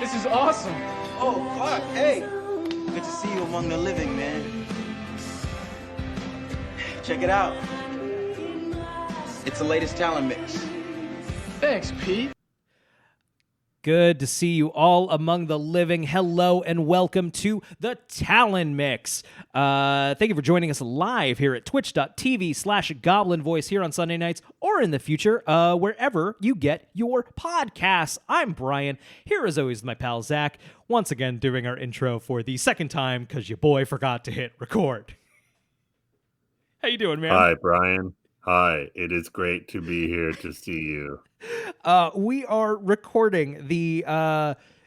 This is awesome. Oh, Clark, hey. Good to see you among the living, man. Check it out. It's the latest talent mix. Thanks, Pete. Good to see you all among the living. Hello and welcome to the Talon Mix. Thank you for joining us live here at twitch.tv/Goblin Voice here on Sunday nights or in the future, wherever you get your podcasts. I'm Brian, here as always with my pal Zach, once again doing our intro for the second time because your boy forgot to hit record. How you doing, man? Hi, Brian. Hi, it is great to be here to see you. We are recording the,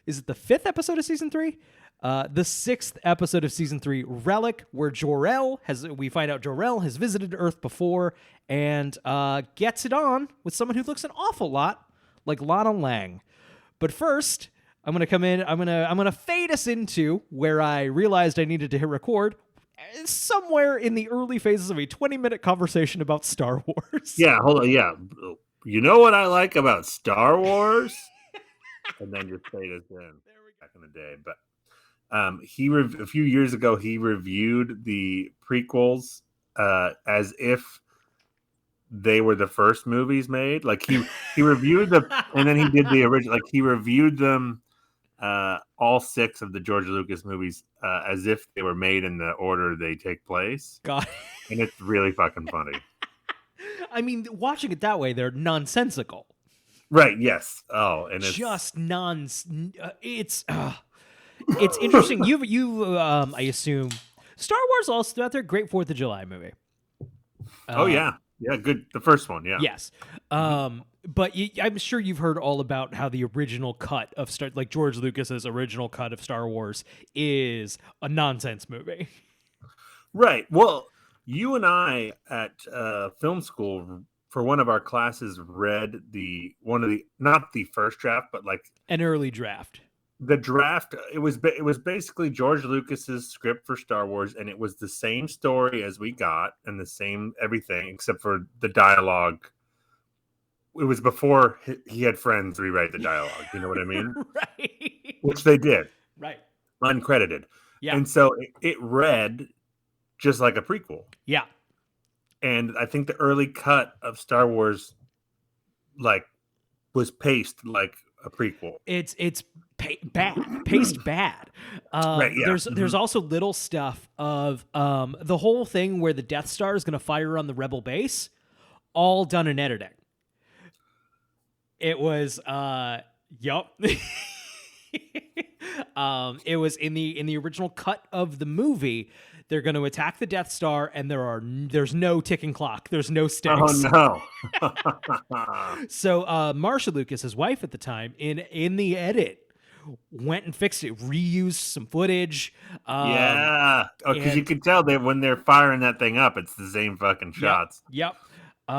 is it the 5th episode of Season 3? The 6th episode of Season 3, Relic, where Jor-El we find out Jor-El has visited Earth before and gets it on with someone who looks an awful lot like Lana Lang. But first, I'm going to come in, I'm going to fade us into where I realized I needed to hit record, somewhere in the early phases of a 20-minute conversation about Star Wars. Yeah, hold on. Yeah. You know what I like about Star Wars? And then your fade us in back in the day. But a few years ago, he reviewed the prequels as if they were the first movies made. Like he reviewed and then he did the original. Like he reviewed them, all 6 of the George Lucas movies, as if they were made in the order they take place. God. And it's really fucking funny. I mean, watching it that way, they're nonsensical. Right, yes. Oh, and it's just it's interesting. I assume Star Wars also out there, great 4th of July movie. Oh yeah. Yeah, good. The first one, yeah. Yes. But I'm sure you've heard all about how the original cut of George Lucas's original cut of Star Wars is a nonsense movie. Right. Well, you and I at film school for one of our classes read not the first draft, but like an early draft. The draft. It was basically George Lucas's script for Star Wars, and it was the same story as we got and the same everything except for the dialogue. It was before he had friends rewrite the dialogue. You know what I mean? Right. Which they did. Right. Uncredited. Yeah. And so it read just like a prequel. Yeah. And I think the early cut of Star Wars was paced like a prequel. It's bad. Paced bad. Right, yeah. There's also little stuff of the whole thing where the Death Star is going to fire on the Rebel base, all done in editing. It was yup. It was in the original cut of the movie. They're going to attack the Death Star, and there's no ticking clock. There's no stakes. Oh no! So Marsha Lucas, his wife at the time, in the edit, went and fixed it, reused some footage. Yeah, because you could tell that when they're firing that thing up, it's the same fucking shots. Yep.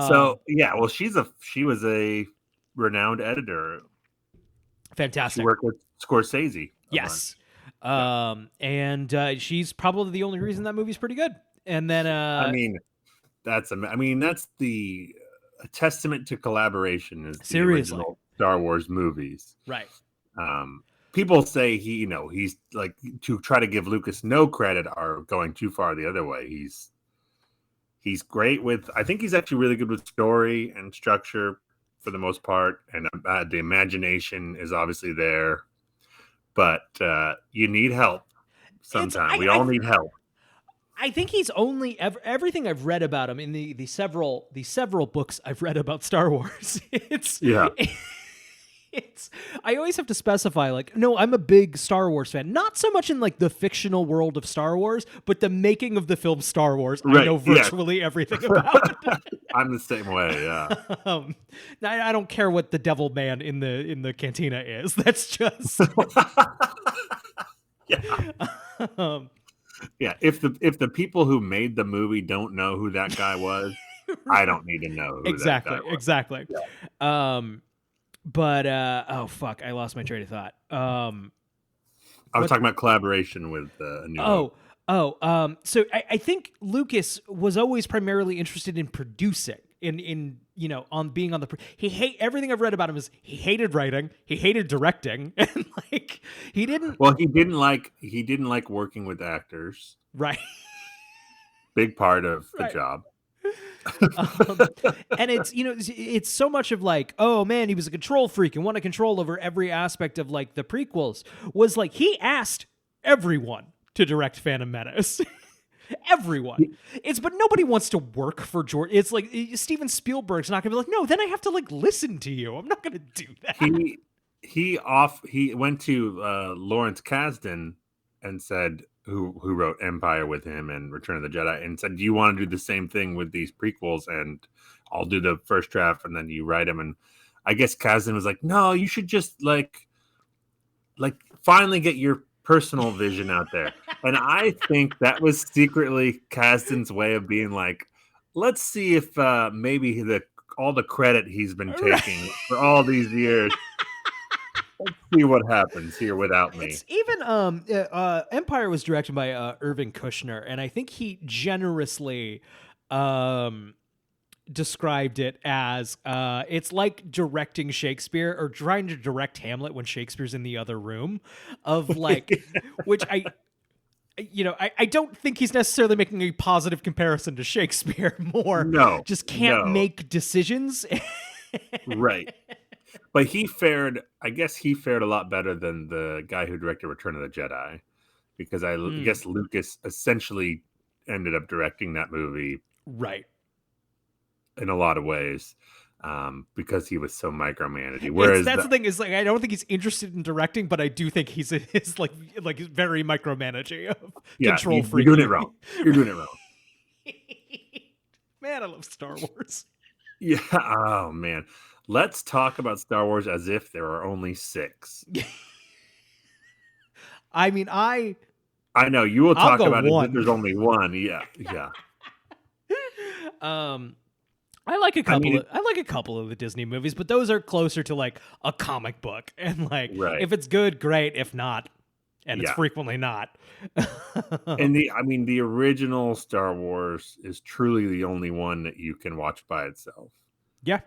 So yeah, well, she was a renowned editor. Fantastic. She worked with Scorsese. Yes. And she's probably the only reason that movie's pretty good. And then that's the a testament to collaboration is the original Star Wars movies. Right. People say he's like, to try to give Lucas no credit are going too far the other way. He's great with, I think he's actually really good with story and structure for the most part, and the imagination is obviously there. But you need help sometimes. We all need help. I think he's only everything I've read about him in the several books I've read about Star Wars. I always have to specify, like, no, I'm a big Star Wars fan. Not so much in like the fictional world of Star Wars, but the making of the film Star Wars. Right, I know virtually everything about. I'm the same way. Yeah. I don't care what the Devil Man in the cantina is. That's just. Yeah. Yeah. If the people who made the movie don't know who that guy was, I don't need to know who that guy was. Exactly. Yeah. But oh fuck, I lost my train of thought. I was talking about collaboration with a new. So I think Lucas was always primarily interested in producing, on being on the. Everything I've read about him is he hated writing, he hated directing, and like He didn't. Well, he didn't like working with actors. Right. Big part of the Right. job. And it's it's so much of like, oh man, he was a control freak and wanted control over every aspect of like the prequels. Was like he asked everyone to direct Phantom Menace. Everyone. But nobody wants to work for George. It's like Steven Spielberg's not gonna be like, no, then I have to like listen to you. I'm not gonna do that. He went to Lawrence Kasdan and said, who wrote Empire with him and Return of the Jedi, and said, do you want to do the same thing with these prequels? And I'll do the first draft and then you write them. And I guess Kasdan was like, no, you should just like finally get your personal vision out there. And I think that was secretly Kasdan's way of being like, let's see if maybe all the credit he's been taking for all these years, let's see what happens here without me. It's even Empire was directed by Irving Kushner, and I think he generously described it as it's like directing Shakespeare or trying to direct Hamlet when Shakespeare's in the other room, of like, which I don't think he's necessarily making a positive comparison to Shakespeare. More, just can't make decisions. Right. But I guess he fared a lot better than the guy who directed Return of the Jedi, because I guess Lucas essentially ended up directing that movie. Right. In a lot of ways, because he was so micromanaging. Whereas that's the thing is like, I don't think he's interested in directing, but I do think he's like very micromanaging of control freak. You're doing it wrong. You're doing it wrong. Man, I love Star Wars. Yeah. Oh man. Let's talk about Star Wars as if there are only 6. I mean, I know you will talk about it as if there's only one. Yeah. Yeah. I like a couple of the Disney movies, but those are closer to like a comic book, and like if it's good, great. If not, and it's frequently not. And the original Star Wars is truly the only one that you can watch by itself. Yeah.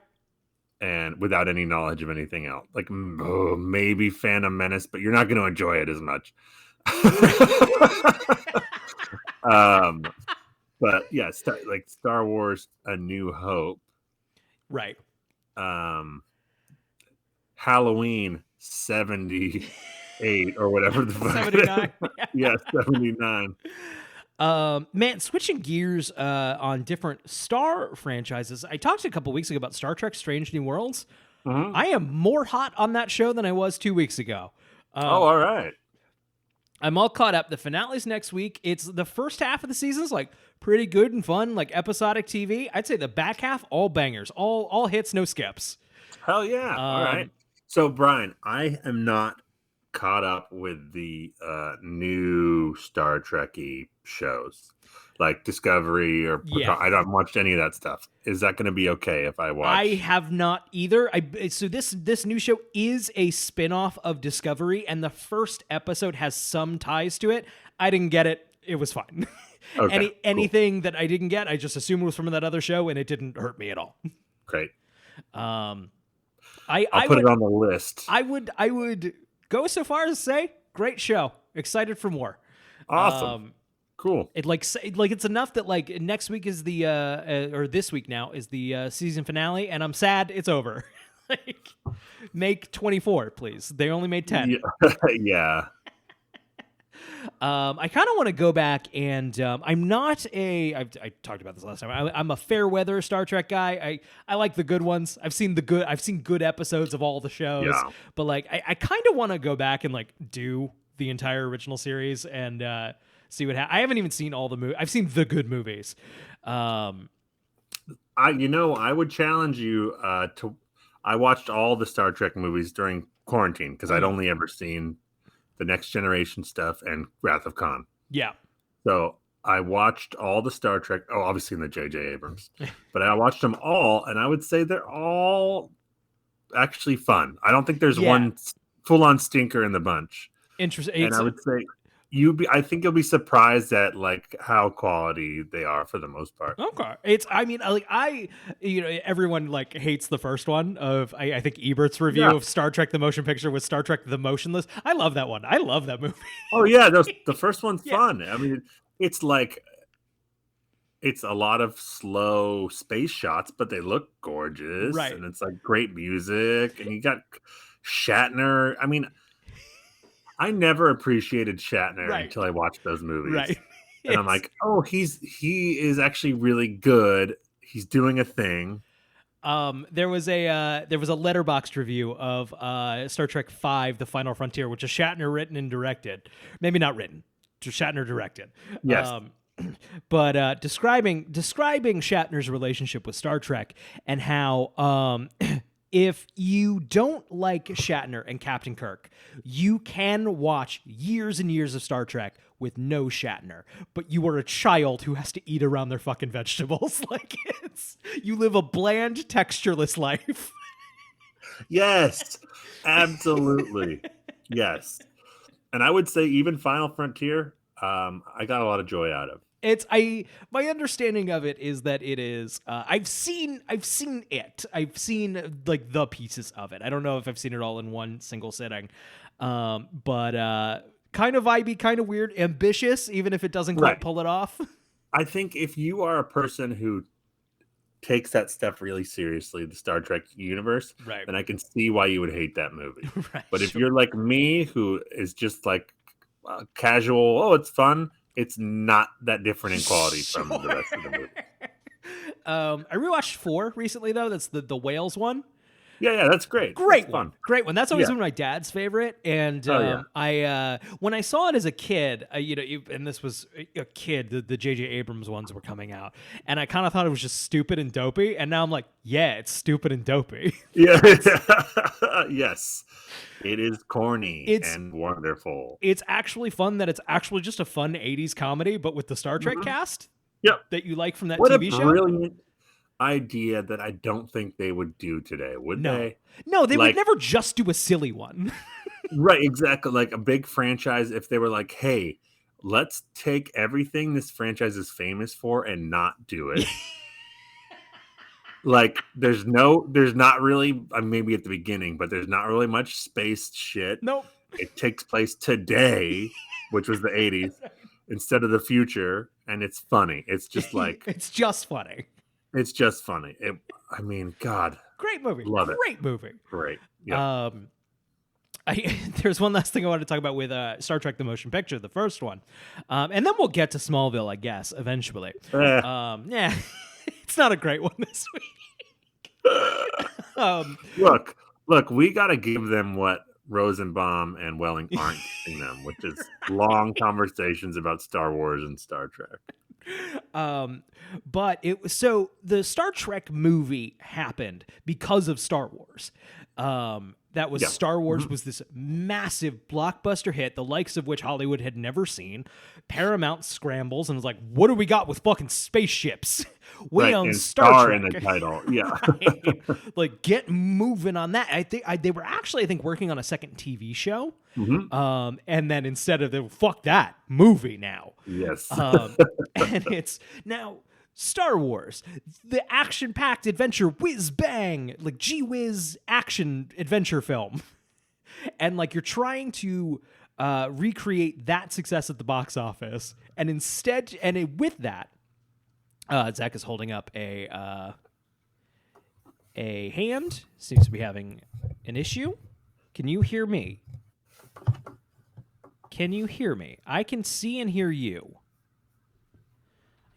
And without any knowledge of anything else, like maybe Phantom Menace, but you're not going to enjoy it as much. But yeah, Star Wars: A New Hope, right? Halloween 78 or whatever the fuck. 79. Yeah, 79. Man, switching gears on different Star franchises. I talked a couple weeks ago about Star Trek: Strange New Worlds. Mm-hmm. I am more hot on that show than I was 2 weeks ago. All right. I'm all caught up. The finale's next week. It's the first half of the season's like pretty good and fun, like episodic TV. I'd say the back half, all bangers, all hits, no skips. Hell yeah. All right. So Brian, I am not caught up with the new Star Trek-y shows like Discovery or Picard. I haven't watched any of that stuff. Is that going to be okay if I watch? I have not either. So this new show is a spinoff of Discovery, and the first episode has some ties to it. I didn't get it. It was fine. Okay, anything that I didn't get, I just assumed it was from that other show, and it didn't hurt me at all. Great. I'll put it on the list. I would go so far as to say, great show. Excited for more. Awesome. Cool. It's enough that like next week is the or this week now is the season finale, and I'm sad it's over. Like, make 24, please. They only made 10. Yeah. I kind of want to go back and I'm not I talked about this last time. I'm a fair weather Star Trek guy. I like the good ones. I've seen good episodes of all the shows. Yeah. But like I kind of want to go back and like do the entire original series and see what happens. I haven't even seen all the movies. I've seen the good movies. I would challenge you to. I watched all the Star Trek movies during quarantine because I'd only ever seen the Next Generation stuff and Wrath of Khan. Yeah. So I watched all the Star Trek. Oh, obviously in the J.J. Abrams, but I watched them all, and I would say they're all actually fun. I don't think there's one full-on stinker in the bunch. Interesting. And I would say I think you'll be surprised at like how quality they are for the most part. Okay. Everyone like hates the first one of, I think Ebert's review of Star Trek: The Motion Picture was Star Trek: The Motionless. I love that one. I love that movie. Oh yeah, the first one's fun. I mean, it's like, it's a lot of slow space shots, but they look gorgeous. Right. And it's like great music. And you got Shatner. I mean, I never appreciated Shatner until I watched those movies. Right. And I'm like, oh, he is actually really good. He's doing a thing. There was a Letterboxd review of Star Trek V: The Final Frontier, which is Shatner written and directed. Maybe not written, just Shatner directed. Yes. But describing Shatner's relationship with Star Trek and how if you don't like Shatner and Captain Kirk, you can watch years and years of Star Trek with no Shatner, but you are a child who has to eat around their fucking vegetables. Like, you live a bland, textureless life. Yes, absolutely. Yes. And I would say even Final Frontier, I got a lot of joy out of. My understanding of it is that it is I've seen it. I've seen like the pieces of it. I don't know if I've seen it all in one single sitting. But kind of vibey, kind of weird, ambitious, even if it doesn't quite pull it off. I think if you are a person who takes that stuff really seriously, the Star Trek universe, then I can see why you would hate that movie. But if you're like me, who is just like casual, oh, it's fun, it's not that different in quality from the rest of the movie. I rewatched 4 recently, though. That's the whales one. Yeah, that's great. Great that's one. Fun. Great one. That's always been my dad's favorite. And I when I saw it as a kid, and this was a kid, the J.J. Abrams ones were coming out, and I kind of thought it was just stupid and dopey. And now I'm like, yeah, it's stupid and dopey. Yeah. Yes. It is corny and wonderful. It's actually fun that it's actually just a fun 80s comedy, but with the Star Trek cast that you like from that TV show. Brilliant idea that I don't think they would do today, would they? No, they would never just do a silly one. Right, exactly. Like a big franchise, if they were like, hey, let's take everything this franchise is famous for and not do it. Like, there's not really, maybe at the beginning, but there's not really much space shit. Nope. It takes place today, which was the 80s, instead of the future, and it's funny. It's just like... It's just funny. It's just funny. God. Great movie. Love it. Great movie. Great. Yeah. There's one last thing I want to talk about with Star Trek: The Motion Picture, the first one. And then we'll get to Smallville, I guess, eventually. It's not a great one this week. Look, we got to give them what Rosenbaum and Welling aren't giving them, which is long conversations about Star Wars and Star Trek. But the Star Trek movie happened because of Star Wars. That was Star Wars was this massive blockbuster hit, the likes of which Hollywood had never seen. Paramount scrambles and was like, what do we got with fucking spapeships? We own Star Trek. In the title. Yeah. Right? Like, get moving on that. I think they were actually, working on a second TV show. Mm-hmm. And then instead of fuck that, movie now. Yes. And it's now Star Wars, the action-packed adventure whiz-bang, like gee-whiz action adventure film. And like you're trying to recreate that success at the box office. And instead, with that, Zach is holding up a hand. Seems to be having an issue. Can you hear me? Can you hear me? I can see and hear you.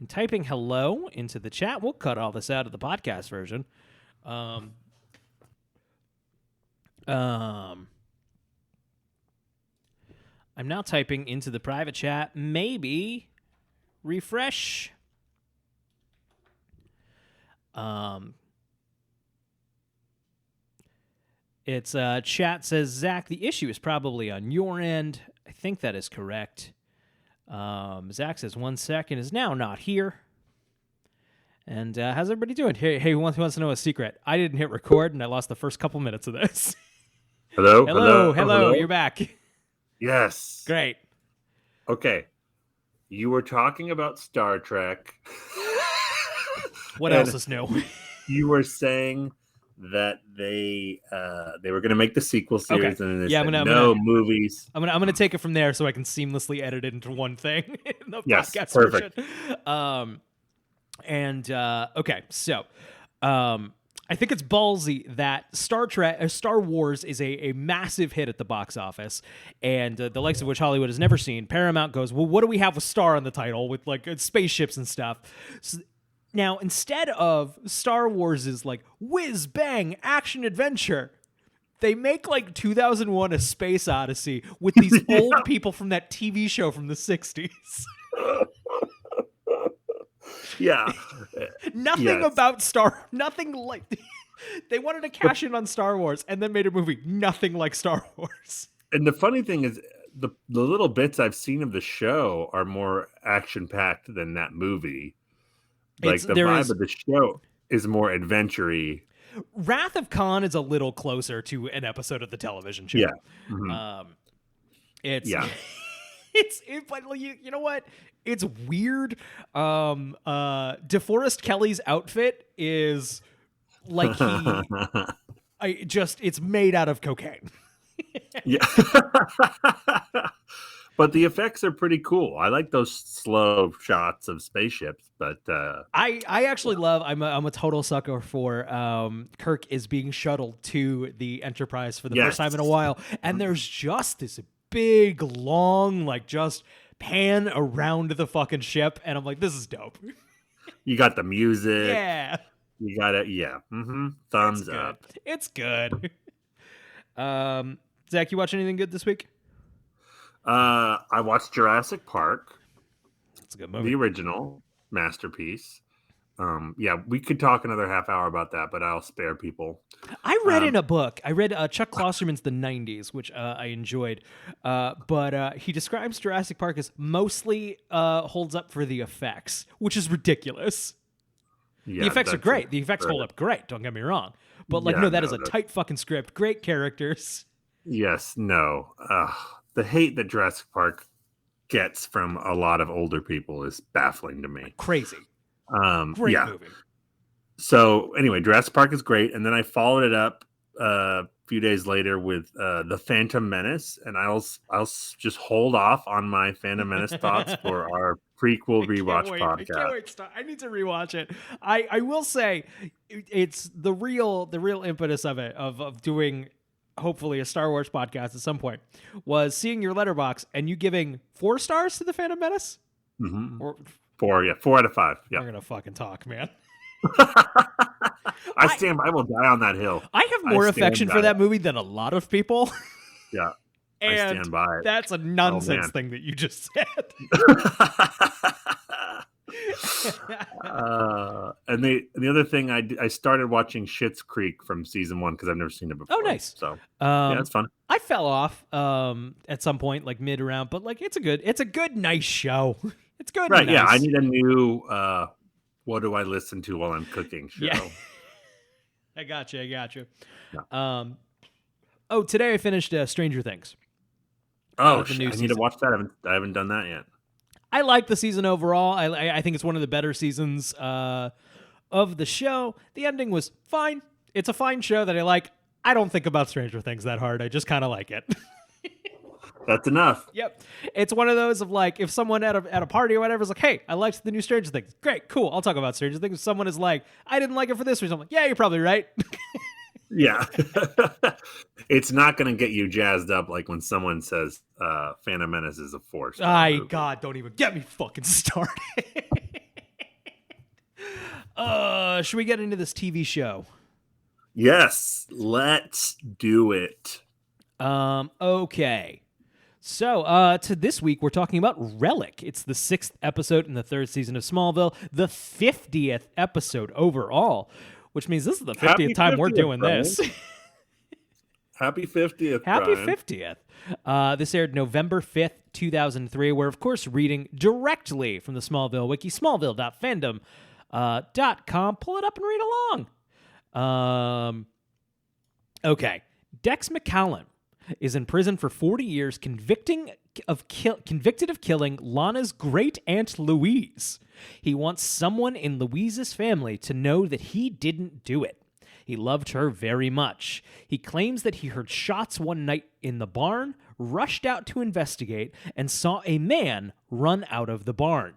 I'm typing hello into the chat. We'll cut all this out of the podcast version. I'm now typing into the private chat. Maybe refresh. It's chat says, Zach, the issue is probably on your end. I think that is correct. Zach says 1 second is now not here. And how's everybody doing? Hey, who wants to know a secret? I didn't hit record, and I lost the first couple minutes of this. Hello. You're back. Yes. Great. Okay. You were talking about Star Trek. What And else is new? You were saying that they were going to make the sequel series, Okay. and then they Yeah, said I'm no gonna- movies. I'm gonna take it from there so I can seamlessly edit it into one thing in the Yes, podcast perfect. version. Okay, so I think it's ballsy that Star Wars is a massive hit at the box office, and the likes of which Hollywood has never seen. Paramount goes, well, what do we have with Star on the title with like spaceships and stuff? So, now, instead of Star Wars' like whiz bang action adventure, they make like 2001: A Space Odyssey with these old people from that TV show from the 60s. Yeah. Nothing about nothing like. They wanted to cash in on Star Wars and then made a movie nothing like Star Wars. And the funny thing is, the little bits I've seen of the show are more action packed than that movie. Like the vibe of the show is more adventure-y. Wrath of Khan is a little closer to an episode of the television show. Yeah. Mm-hmm. But you know what? It's weird. DeForest Kelly's outfit is like it's made out of cocaine. Yeah. But the effects are pretty cool. I like those slow shots of spaceships, but I actually love. I'm a total sucker for Kirk is being shuttled to the Enterprise for the first time in a while, and there's just this big, long, like just pan around the fucking ship, and I'm like, this is dope. You got the music. Yeah. You got it. Yeah. Mm-hmm. Thumbs up. It's good. Zach, you watch anything good this week? I watched Jurassic Park. It's a good movie. The original masterpiece. Yeah, we could talk another half hour about that, but I'll spare people. I read in a book. I read Chuck Klosterman's The 90s, which I enjoyed. But he describes Jurassic Park as mostly holds up for the effects, which is ridiculous. Yeah, the effects are great. The effects hold up great. Don't get me wrong. But that is a tight fucking script. Great characters. Yes. No. The hate that Jurassic Park gets from a lot of older people is baffling to me. Crazy. Great movie. So anyway, Jurassic Park is great, and then I followed it up a few days later with The Phantom Menace, and I'll just hold off on my Phantom Menace thoughts for our prequel rewatch podcast. I can't wait. I need to rewatch it. I will say it's the real impetus of it of doing hopefully a Star Wars podcast at some point was seeing your letterbox and you giving 4 stars to The Phantom Menace. Mm-hmm. Or 4 out of 5. Yeah, we're gonna fucking talk, man. I stand by. I will die on that hill. I have more affection for that movie than a lot of people. Yeah, and I stand by it. That's a nonsense thing that you just said. And the other thing I started watching Schitt's Creek from season 1 because I've never seen it before. Oh, nice. So yeah, it's fun. I fell off at some point, like mid round, but like it's a good, nice show. It's good. Right? And nice. Yeah, I need a new. What do I listen to while I'm cooking? Show. Yeah. I got you. Yeah. Today I finished Stranger Things. I need to watch that. I haven't done that yet. I like the season overall. I think it's one of the better seasons of the show. The ending was fine. It's a fine show that I like. I don't think about Stranger Things that hard. I just kind of like it. That's enough. Yep. It's one of those of like, if someone at a party or whatever is like, hey, I liked the new Stranger Things. Great, cool. I'll talk about Stranger Things. If someone is like, I didn't like it for this reason. I'm like, yeah, you're probably right. Yeah. It's not going to get you jazzed up like when someone says Phantom Menace is a force. God, don't even get me fucking started. Should we get into this TV show? Yes, let's do it. Okay. So, to this week, we're talking about Relic. It's the 6th episode in the 3rd season of Smallville, the 50th episode overall, which means this is the 50th time we're doing this. Happy 50th, Happy Brian. 50th. This aired November 5th, 2003. We're, of course, reading directly from the Smallville wiki, smallville.fandom.com. Pull it up and read along. Okay. Dex McCallum is in prison for 40 years convicted of killing Lana's great-aunt Louise. He wants someone in Louise's family to know that he didn't do it. He loved her very much. He claims that he heard shots one night in the barn, rushed out to investigate, and saw a man run out of the barn.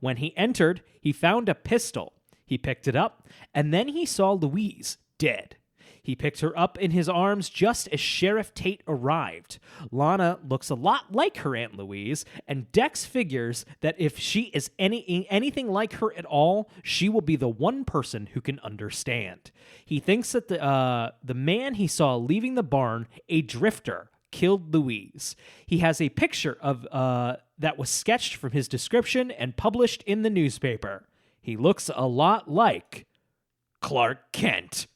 When he entered, he found a pistol. He picked it up, and then he saw Louise dead. He picked her up in his arms just as Sheriff Tate arrived. Lana looks a lot like her Aunt Louise, and Dex figures that if she is anything like her at all, she will be the one person who can understand. He thinks that the man he saw leaving the barn, a drifter, killed Louise. He has a picture of that was sketched from his description and published in the newspaper. He looks a lot like Clark Kent.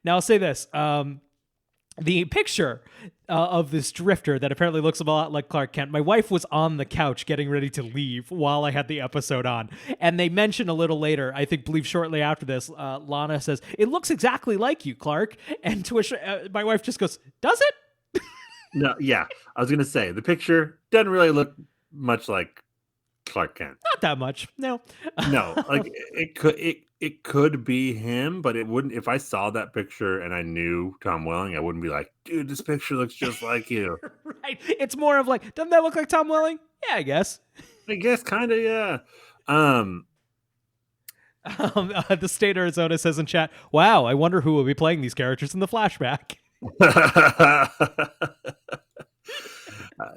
Now, I'll say this. The picture of this drifter that apparently looks a lot like Clark Kent, my wife was on the couch getting ready to leave while I had the episode on. And they mention a little later, I believe shortly after this, Lana says, "It looks exactly like you, Clark." And to which my wife just goes, "Does it?" No, yeah. I was going to say, the picture doesn't really look much like Clark Kent. Not that much. No. No, like it could be him, but it wouldn't. If I saw that picture and I knew Tom Welling, I wouldn't be like, "Dude, this picture looks just like you." Right. It's more of like, doesn't that look like Tom Welling? Yeah, I guess. I guess kind of, yeah. The state of Arizona says in chat, "Wow, I wonder who will be playing these characters in the flashback."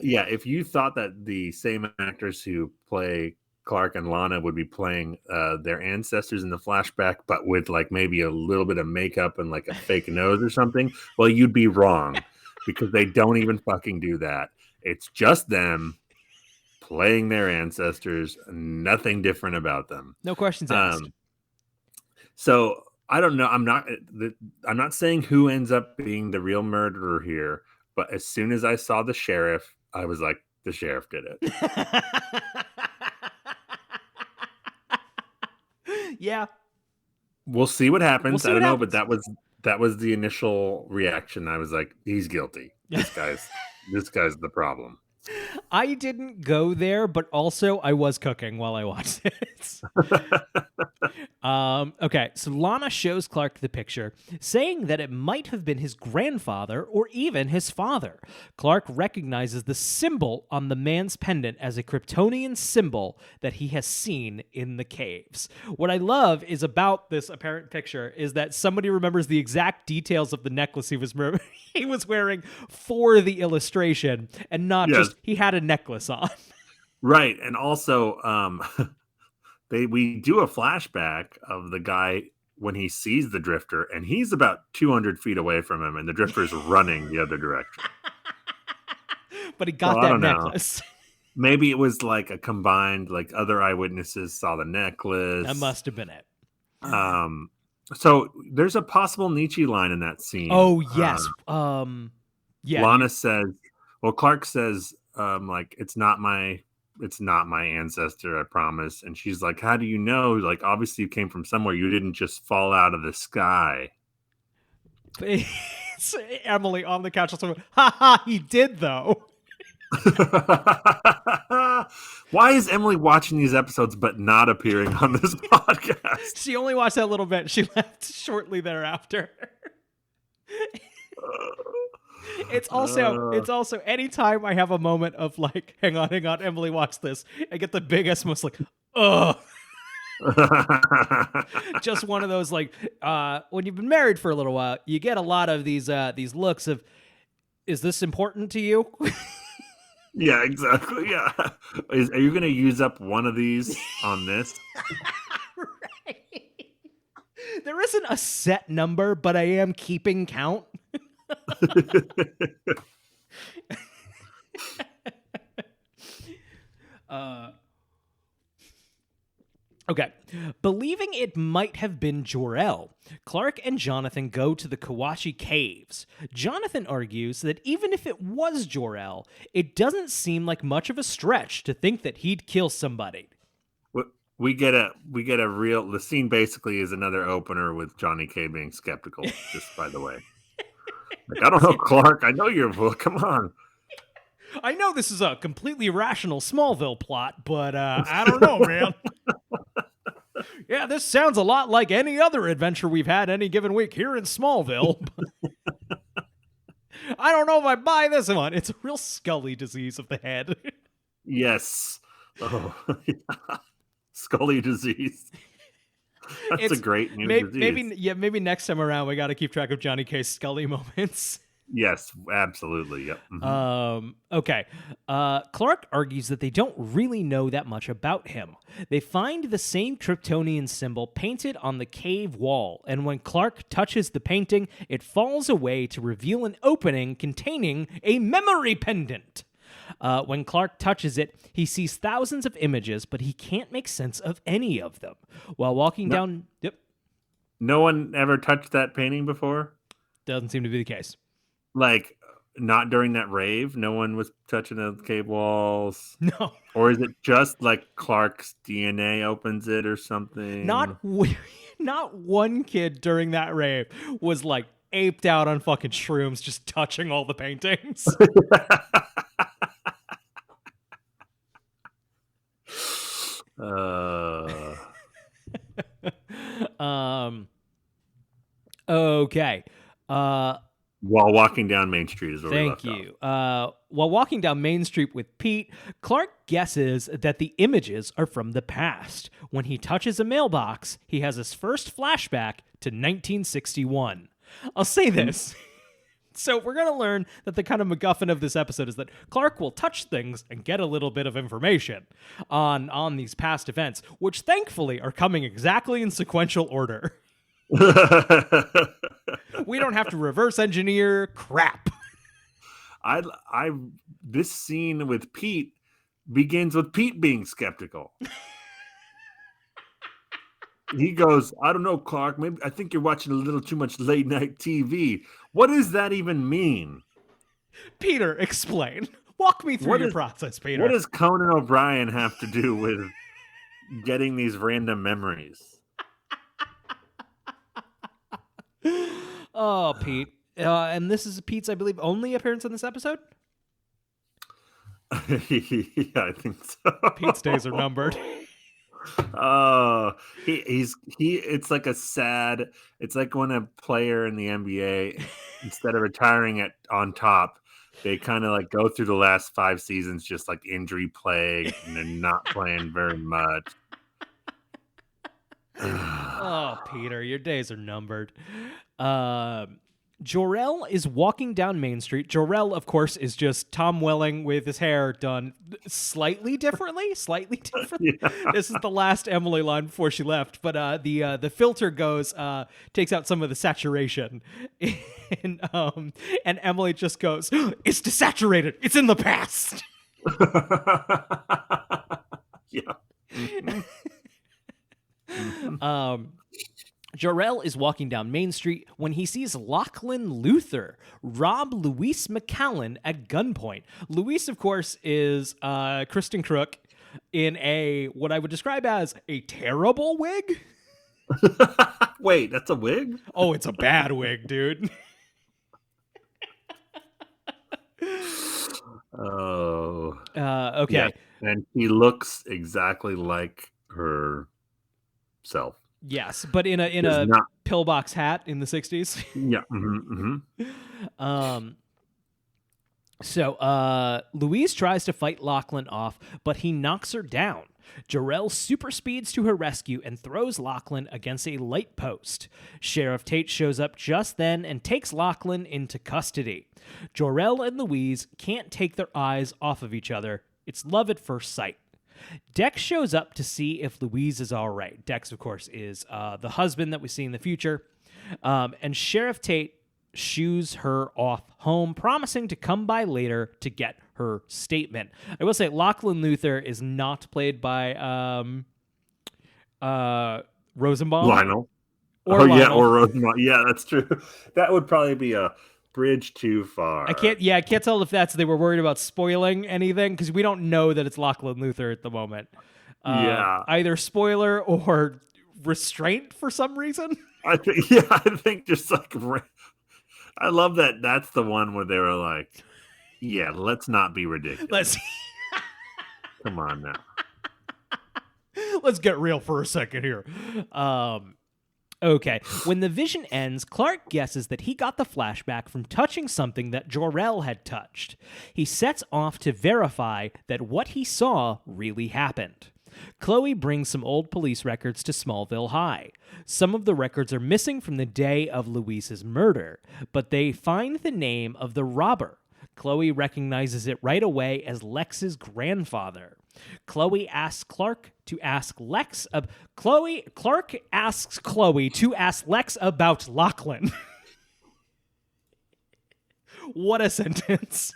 Yeah, if you thought that the same actors who play Clark and Lana would be playing their ancestors in the flashback, but with like maybe a little bit of makeup and like a fake nose or something, well, you'd be wrong because they don't even fucking do that. It's just them playing their ancestors, nothing different about them. No questions asked. So I don't know. I'm not saying who ends up being the real murderer here, but as soon as I saw the sheriff, I was like, the sheriff did it. Yeah. We'll see what happens. I don't know, happens. but that was the initial reaction. I was like, he's guilty. This guy's the problem. I didn't go there, but also I was cooking while I watched it. Okay, so Lana shows Clark the picture, saying that it might have been his grandfather or even his father. Clark recognizes the symbol on the man's pendant as a Kryptonian symbol that he has seen in the caves. What I love is about this apparent picture is that somebody remembers the exact details of the necklace he was wearing for the illustration, and not just he had a necklace on. Right, and also we do a flashback of the guy when he sees the drifter, and he's about 200 feet away from him, and the drifter's running the other direction. But he got that necklace. Maybe it was like a combined, like other eyewitnesses saw the necklace. That must have been it. So there's a possible Nietzsche line in that scene. Oh, yes. Yeah. Lana says, well, Clark says, like, it's not my ancestor, I promise. And she's like, how do you know? Like, obviously you came from somewhere. You didn't just fall out of the sky. It's Emily on the couch. Also, ha ha, he did though. Why is Emily watching these episodes but not appearing on this podcast? She only watched that little bit. She left shortly thereafter. It's also anytime I have a moment of like, hang on, Emily, watch this. I get the biggest, most like, ugh. Just one of those like, when you've been married for a little while, you get a lot of these looks of, is this important to you? Yeah, exactly. Yeah. Are you going to use up one of these on this? Right. There isn't a set number, but I am keeping count. Okay. Believing it might have been Jor-El, Clark and Jonathan go to the Kawashi Caves. Jonathan argues that even if it was Jor-El, it doesn't seem like much of a stretch to think that he'd kill somebody. we get a real. The scene basically is another opener with Johnny K being skeptical. Just by the way, like, I don't know, Clark. I know you're. Well, come on. I know this is a completely rational Smallville plot, but I don't know, man. Yeah, this sounds a lot like any other adventure we've had any given week here in Smallville. I don't know if I buy this one. It's a real Scully disease of the head. Yes. Oh, yeah. Scully disease. That's a great new disease. Maybe next time around we got to keep track of Johnny K's Scully moments. Yes, absolutely. Yep. Okay. Clark argues that they don't really know that much about him. They find the same Kryptonian symbol painted on the cave wall, and when Clark touches the painting, it falls away to reveal an opening containing a memory pendant. When Clark touches it, he sees thousands of images, but he can't make sense of any of them. While walking down... Yep. No one ever touched that painting before? Doesn't seem to be the case. Like, not during that rave? No one was touching the cave walls? No. Or is it just like Clark's DNA opens it or something? Not one kid during that rave was like aped out on fucking shrooms just touching all the paintings. Okay. While walking down Main Street is where we left Thank you. While walking down Main Street with Pete, Clark guesses that the images are from the past. When he touches a mailbox, he has his first flashback to 1961. I'll say this. So we're going to learn that the kind of MacGuffin of this episode is that Clark will touch things and get a little bit of information on these past events, which thankfully are coming exactly in sequential order. We don't have to reverse engineer crap. This scene with Pete begins with Pete being skeptical. He goes, I don't know, Clark. Maybe I think you're watching a little too much late night TV. What does that even mean? Peter, explain. Walk me through your process, Peter. What does Conan O'Brien have to do with getting these random memories? Oh, Pete. And this is Pete's, I believe, only appearance in this episode? Yeah, I think so. Pete's days are numbered. Oh, it's like it's like when a player in the NBA, instead of retiring on top, they kind of like go through the last 5 seasons just like injury plagued and they're not playing very much. Oh, Peter, your days are numbered. Jor-El is walking down Main Street. Jor-El, of course, is just Tom Welling with his hair done slightly differently. Yeah. This is the last Emily line before she left, but the filter goes, takes out some of the saturation, and Emily just goes, "It's desaturated. It's in the past." Yeah. Jor-El is walking down Main Street when he sees Lachlan Luthor rob Louise McCallan at gunpoint. Louise, of course, is Kristen Crook in what I would describe as a terrible wig. Wait, that's a wig? Oh, it's a bad wig, dude. Oh. Okay. Yeah. And he looks exactly like herself. Yes, but in a pillbox hat in the 60s. Yeah. So Louise tries to fight Lachlan off, but he knocks her down. Jor-El super speeds to her rescue and throws Lachlan against a light post. Sheriff Tate shows up just then and takes Lachlan into custody. Jor-El and Louise can't take their eyes off of each other. It's love at first sight. Dex shows up to see if Louise is all right. Dex, of course, is the husband that we see in the future. And Sheriff Tate shoos her off home, promising to come by later to get her statement. I will say Lachlan Luthor is not played by Rosenbaum. Lionel. Lionel. Yeah, or Rosenbaum. Yeah, that's true. That would probably be a bridge too far. I can't tell if they were worried about spoiling anything because we don't know that it's Lachlan Luthor at the moment. Yeah. Either spoiler or restraint for some reason. I think just like I love that. That's the one where they were like, "Yeah, let's not be ridiculous. Come on now." Let's get real for a second here. Okay. When the vision ends, Clark guesses that he got the flashback from touching something that Jor-El had touched. He sets off to verify that what he saw really happened. Chloe brings some old police records to Smallville High. Some of the records are missing from the day of Louise's murder, but they find the name of the robber. Chloe recognizes it right away as Lex's grandfather. Clark asks Chloe to ask Lex about Lachlan. What a sentence.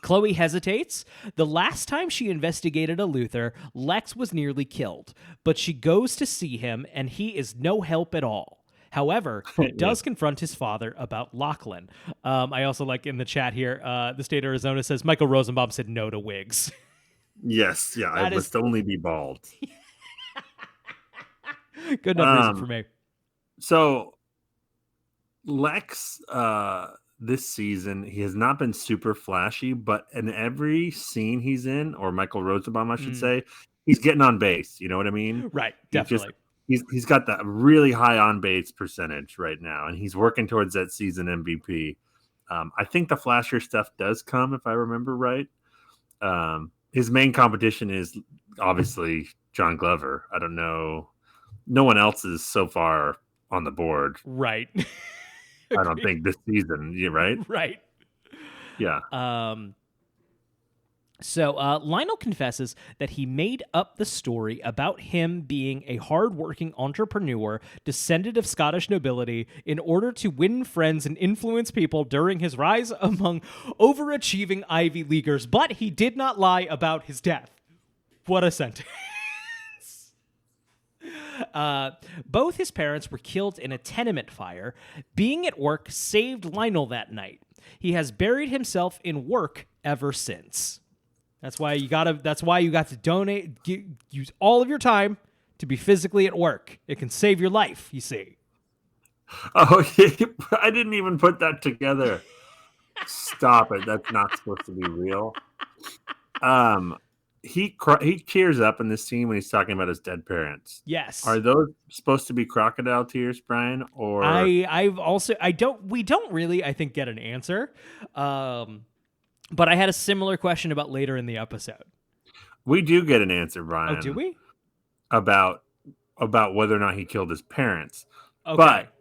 Chloe hesitates. The last time she investigated a Luthor, Lex was nearly killed, but she goes to see him, and he is no help at all. However, he does confront his father about Lachlan. I also like in the chat here, the state of Arizona says Michael Rosenbaum said no to wigs. Yes, yeah, I must only be bald. Good enough reason for me. So, Lex, this season, he has not been super flashy, but in every scene he's in, or Michael Rosenbaum, I should say, he's getting on base. You know what I mean? Right, definitely. He's got that really high on base percentage right now, and he's working towards that season MVP. I think the flashier stuff does come, if I remember right. His main competition is obviously John Glover. I don't know. No one else is so far on the board. Right. I don't think this season. Yeah, right? Right. Yeah. So Lionel confesses that he made up the story about him being a hardworking entrepreneur descended of Scottish nobility in order to win friends and influence people during his rise among overachieving Ivy Leaguers, but he did not lie about his death. What a sentence. Both his parents were killed in a tenement fire. Being at work saved Lionel that night. He has buried himself in work ever since. That's why you got to donate, use all of your time to be physically at work. It can save your life, you see. Oh, yeah. I didn't even put that together. Stop it. That's not supposed to be real. He tears up in this scene when he's talking about his dead parents. Yes. Are those supposed to be crocodile tears, Brian? Or we don't really, I think, get an answer. But I had a similar question about later in the episode. We do get an answer, Brian. Oh, do we? About whether or not he killed his parents. Okay. But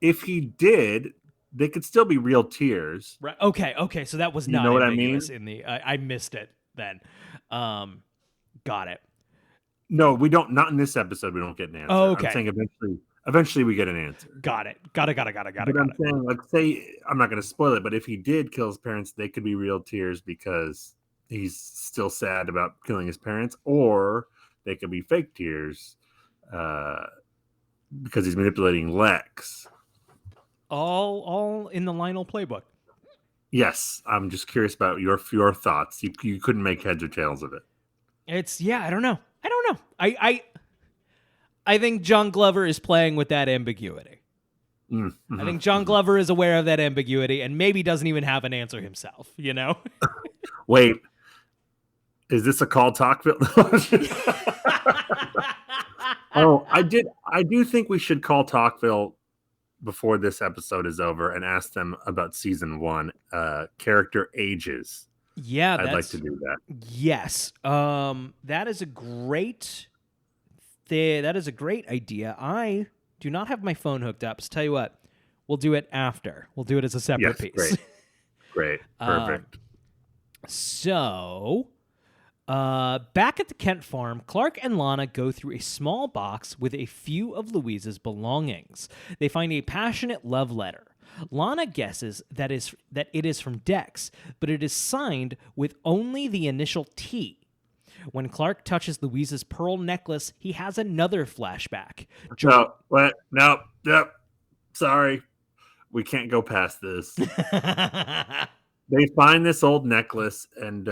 if he did, they could still be real tears. Right. Okay. So that was not ambiguous in the. I missed it then. Got it. No, we don't. Not in this episode. We don't get an answer. Oh, okay. I'm saying eventually we get an answer. Got it. But I'm saying, like, say, I'm not going to spoil it, but if he did kill his parents, they could be real tears because he's still sad about killing his parents, or they could be fake tears because he's manipulating Lex. All in the Lionel playbook. Yes, I'm just curious about your thoughts. You couldn't make heads or tails of it. I don't know. I think John Glover is playing with that ambiguity. Mm-hmm. I think John Glover is aware of that ambiguity and maybe doesn't even have an answer himself, you know? Wait, is this a call Talkville? Oh, I do think we should call Talkville before this episode is over and ask them about season 1, character ages. Yeah, I'd like to do that. Yes. That is a great idea. I do not have my phone hooked up. So tell you what, we'll do it after. We'll do it as a separate piece. Great. Perfect. So, back at the Kent farm, Clark and Lana go through a small box with a few of Louise's belongings. They find a passionate love letter. Lana guesses that it is from Dex, but it is signed with only the initial T. When Clark touches Louise's pearl necklace, he has another flashback. No. Sorry. We can't go past this. They find this old necklace, and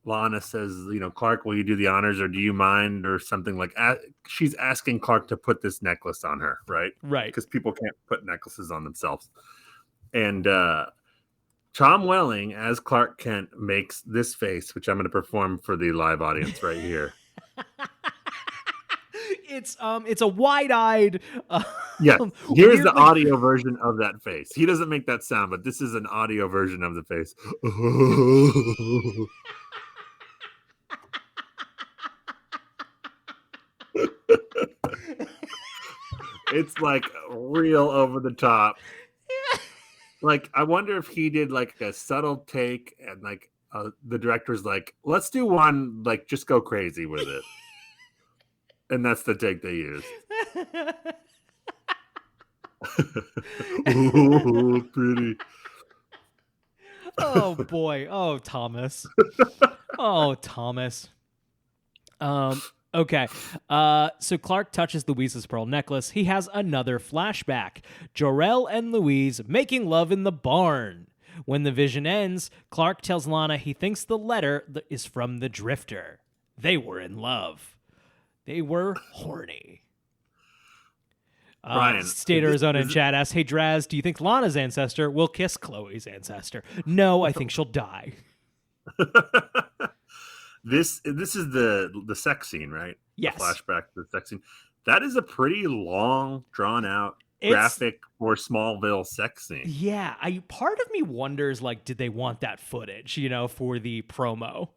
Lana says, Clark, will you do the honors, or do you mind, or something like that. She's asking Clark to put this necklace on her, right? Right. Because people can't put necklaces on themselves. And Tom Welling, as Clark Kent, makes this face, which I'm going to perform for the live audience right here. It's a wide-eyed. Yes, here's the audio version of that face. He doesn't make that sound, but this is an audio version of the face. It's like real over the top. Like, I wonder if he did like a subtle take, and like the director's like, let's do one, like, just go crazy with it. And that's the take they used. Oh, pretty. Oh boy. Oh, Thomas. Oh, Thomas. Okay. So Clark touches Louise's pearl necklace. He has another flashback. Jor-El and Louise making love in the barn. When the vision ends, Clark tells Lana he thinks the letter is from the Drifter. They were in love. They were horny. Brian, State Arizona in chat asks, hey Draz, do you think Lana's ancestor will kiss Chloe's ancestor? No, I think she'll die. This is the sex scene, right? Yes. The flashback to the sex scene. That is a pretty long, drawn out graphic for Smallville sex scene. Yeah, part of me wonders, like, did they want that footage, for the promo?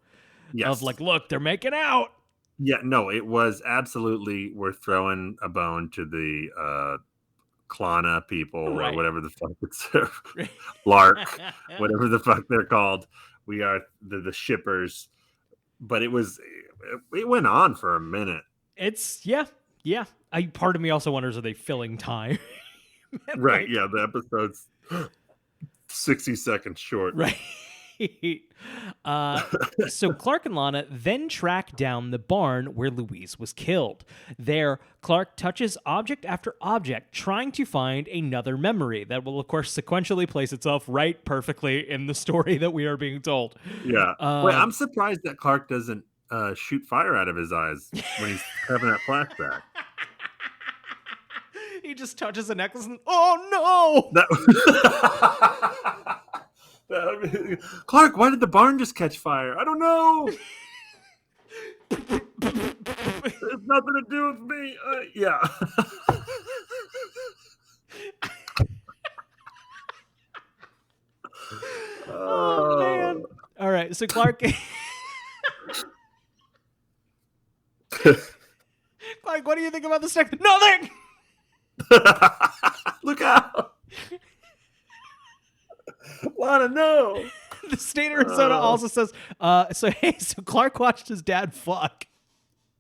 Yes. Of like, look, they're making out. Yeah, no, it was absolutely, we're throwing a bone to the Klana people, Right. or whatever the fuck it's Lark, whatever the fuck they're called. We are the shippers. But it went on for a minute. It's yeah. Part of me also wonders, are they filling time? Right, yeah, the episode's 60 seconds short. Right. So Clark and Lana then track down the barn where Louise was killed. There, Clark touches object after object, trying to find another memory that will, of course, sequentially place itself right perfectly in the story that we are being told. Yeah. Wait, I'm surprised that Clark doesn't shoot fire out of his eyes when he's having that flashback. He just touches a necklace and, oh no! Clark, why did the barn just catch fire? I don't know. It's nothing to do with me. Yeah. Oh, man. All right, so Clark... Clark, what do you think about this next? Nothing! Look out! Lana, no! The state of Arizona also says, so Clark watched his dad fuck.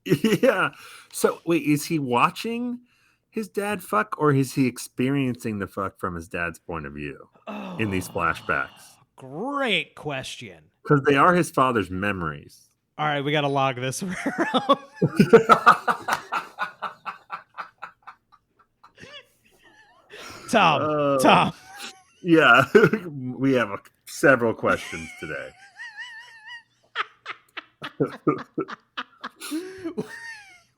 Yeah. So, wait, is he watching his dad fuck, or is he experiencing the fuck from his dad's point of view in these flashbacks? Great question. Because they are his father's memories. All right, we got to log this. Tom. Yeah, we have several questions today.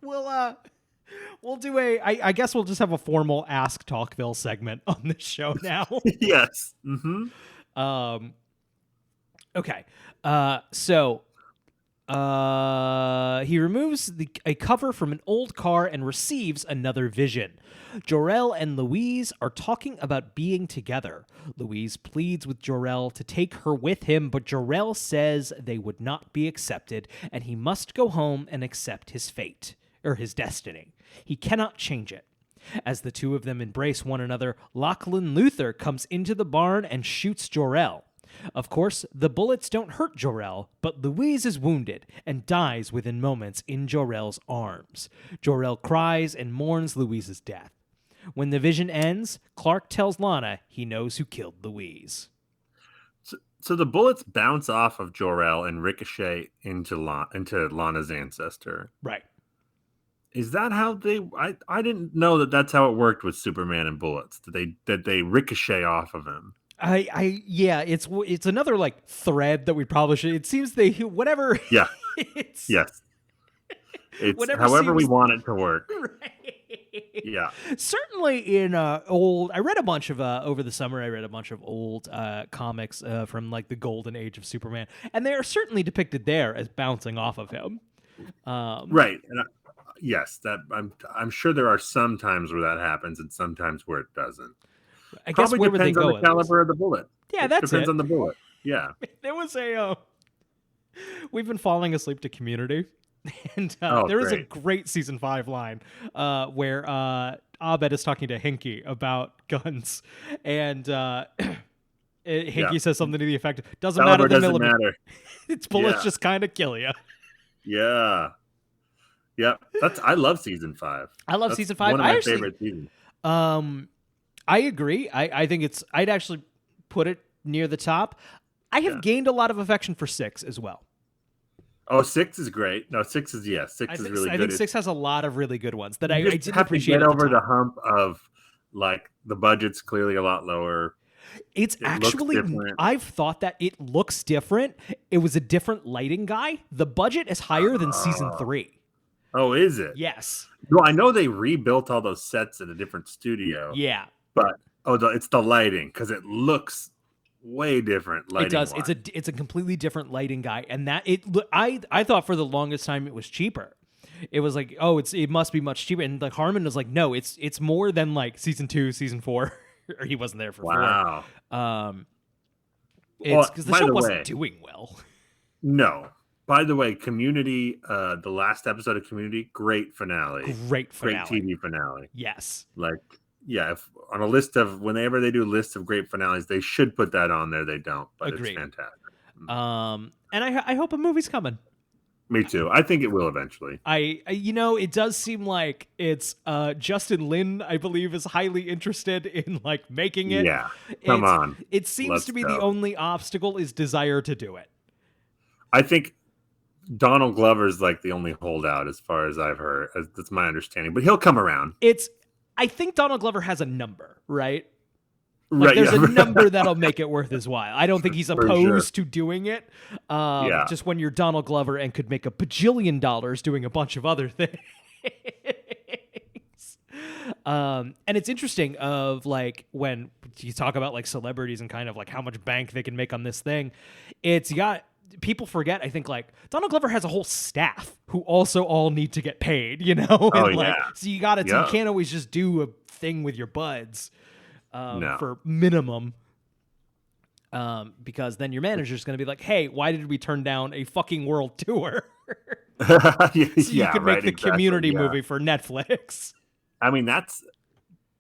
We'll do I guess we'll just have a formal Ask Talkville segment on this show now. Yes. Mm-hmm. Okay. So he removes a cover from an old car and receives another vision. Jor-El and Louise are talking about being together. Louise pleads with Jor-El to take her with him, but Jor-El says they would not be accepted, and he must go home and accept his fate, or his destiny. He cannot change it. As the two of them embrace one another, Lachlan Luthor comes into the barn and shoots Jor-El. Of course, the bullets don't hurt Jor-El, but Louise is wounded and dies within moments in Jor-El's arms. Jor-El cries and mourns Louise's death. When the vision ends, Clark tells Lana he knows who killed Louise. So the bullets bounce off of Jor-El and ricochet into Lana's ancestor. Right. Is that how they... I didn't know that that's how it worked with Superman and bullets. Did they ricochet off of him? Yeah, it's another like thread that we probably should. It seems they whatever. Yeah. It's Yes. It's whatever however we seems want it to work. right. Yeah. Certainly in old, I read a bunch of over the summer. I read a bunch of old comics from like the golden age of Superman, and they are certainly depicted there as bouncing off of him. Right. And yes, that I'm sure there are some times where that happens and sometimes where it doesn't. I guess Probably where would they depends on go? the At least? caliber of the bullet. Yeah, that's depends it. on the bullet. Yeah. There was a. We've been falling asleep to Community, and there is a great season 5 line where Abed is talking to Hinky about guns, and Hinky says something to the effect, "Doesn't Caliber matter the doesn't millimeter. matter. Its bullets just kind of kill you." Yeah. Yeah. I love season 5. I love That's season 5. One of my favorite seasons. I agree. I think I'd actually put it near the top. I have gained a lot of affection for 6 as well. Oh, 6 is great. No, 6 is really good. I think 6 has a lot of really good ones that I didn't have appreciate. To get over the hump of like the budget's clearly a lot lower. It actually, I've thought that it looks different. It was a different lighting guy. The budget is higher than season 3. Oh, is it? Yes. No, I know they rebuilt all those sets at a different studio. Yeah. But it's the lighting because it looks way different. It does. It's a completely different lighting guy, and that I thought for the longest time it was cheaper. It was like, oh, it must be much cheaper, and like Harmon was like, no, it's more than like season 2, season 4, or he wasn't there for 4. It's because the show wasn't doing well. No. By the way, Community, the last episode of Community, great finale. Great TV finale. Yes. Like, yeah, if on a list of whenever they do lists of great finales, they should put that on there. They don't, but Agreed. It's fantastic. And I hope a movie's coming. Me too. I think it will eventually. It does seem like it's Justin Lin, I believe, is highly interested in like making it. Yeah, come on. It seems to be the only obstacle is desire to do it. I think Donald Glover's like the only holdout, as far as I've heard. That's my understanding, but he'll come around. I think Donald Glover has a number, right? Right. There's a number that'll make it worth his while. I don't think he's opposed to doing it. Just when you're Donald Glover and could make $1 bajillion doing a bunch of other things. And it's interesting of like when you talk about like celebrities and kind of like how much bank they can make on this thing. People forget, I think, like Donald Glover has a whole staff who also all need to get paid, you know? So you can't always just do a thing with your buds for minimum. Because then your manager's going to be like, hey, why did we turn down a fucking world tour? So you can make the Community movie for Netflix. I mean, that's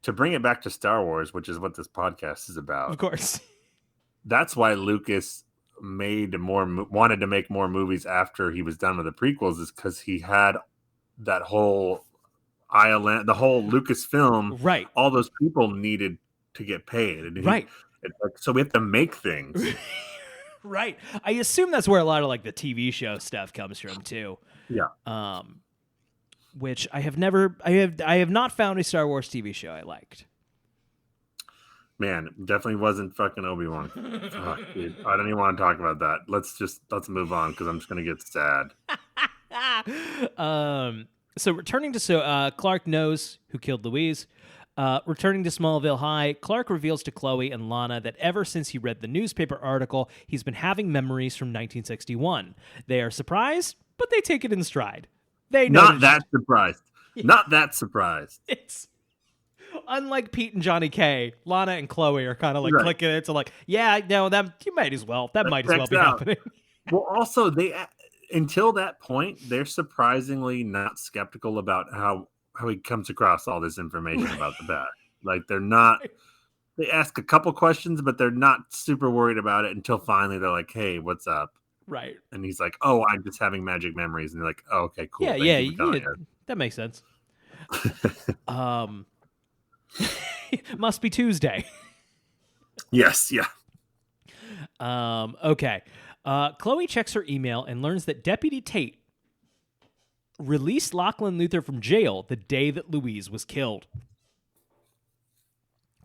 to bring it back to Star Wars, which is what this podcast is about. Of course. That's why Lucas wanted to make more movies after he was done with the prequels, is because he had that whole island, the whole Lucasfilm, right? All those people needed to get paid, right? So we have to make things, right? I assume that's where a lot of like the TV show stuff comes from too. Yeah. Which I have not found a Star Wars TV show I liked. Man, definitely wasn't fucking Obi-Wan. Fuck, dude. I don't even want to talk about that. Let's move on because I'm just gonna get sad. So returning to Clark knows who killed Louise. Returning to Smallville High, Clark reveals to Chloe and Lana that ever since he read the newspaper article, he's been having memories from 1961. They are surprised, but they take it in stride. Not that surprised. Not that surprised. It's unlike Pete and Johnny K. Lana and Chloe are kind of like clicking it to like, yeah, no, that might as well be happening. Well, also until that point, they're surprisingly not skeptical about how he comes across all this information about the bat. Like they're not. They ask a couple questions, but they're not super worried about it until finally they're like, "Hey, what's up?" Right. And he's like, "Oh, I'm just having magic memories." And they're like, "Oh, okay, cool." Yeah, that makes sense. Must be Tuesday. Yes, yeah. Okay. Chloe checks her email and learns that Deputy Tate released Lachlan Luthor from jail the day that Louise was killed.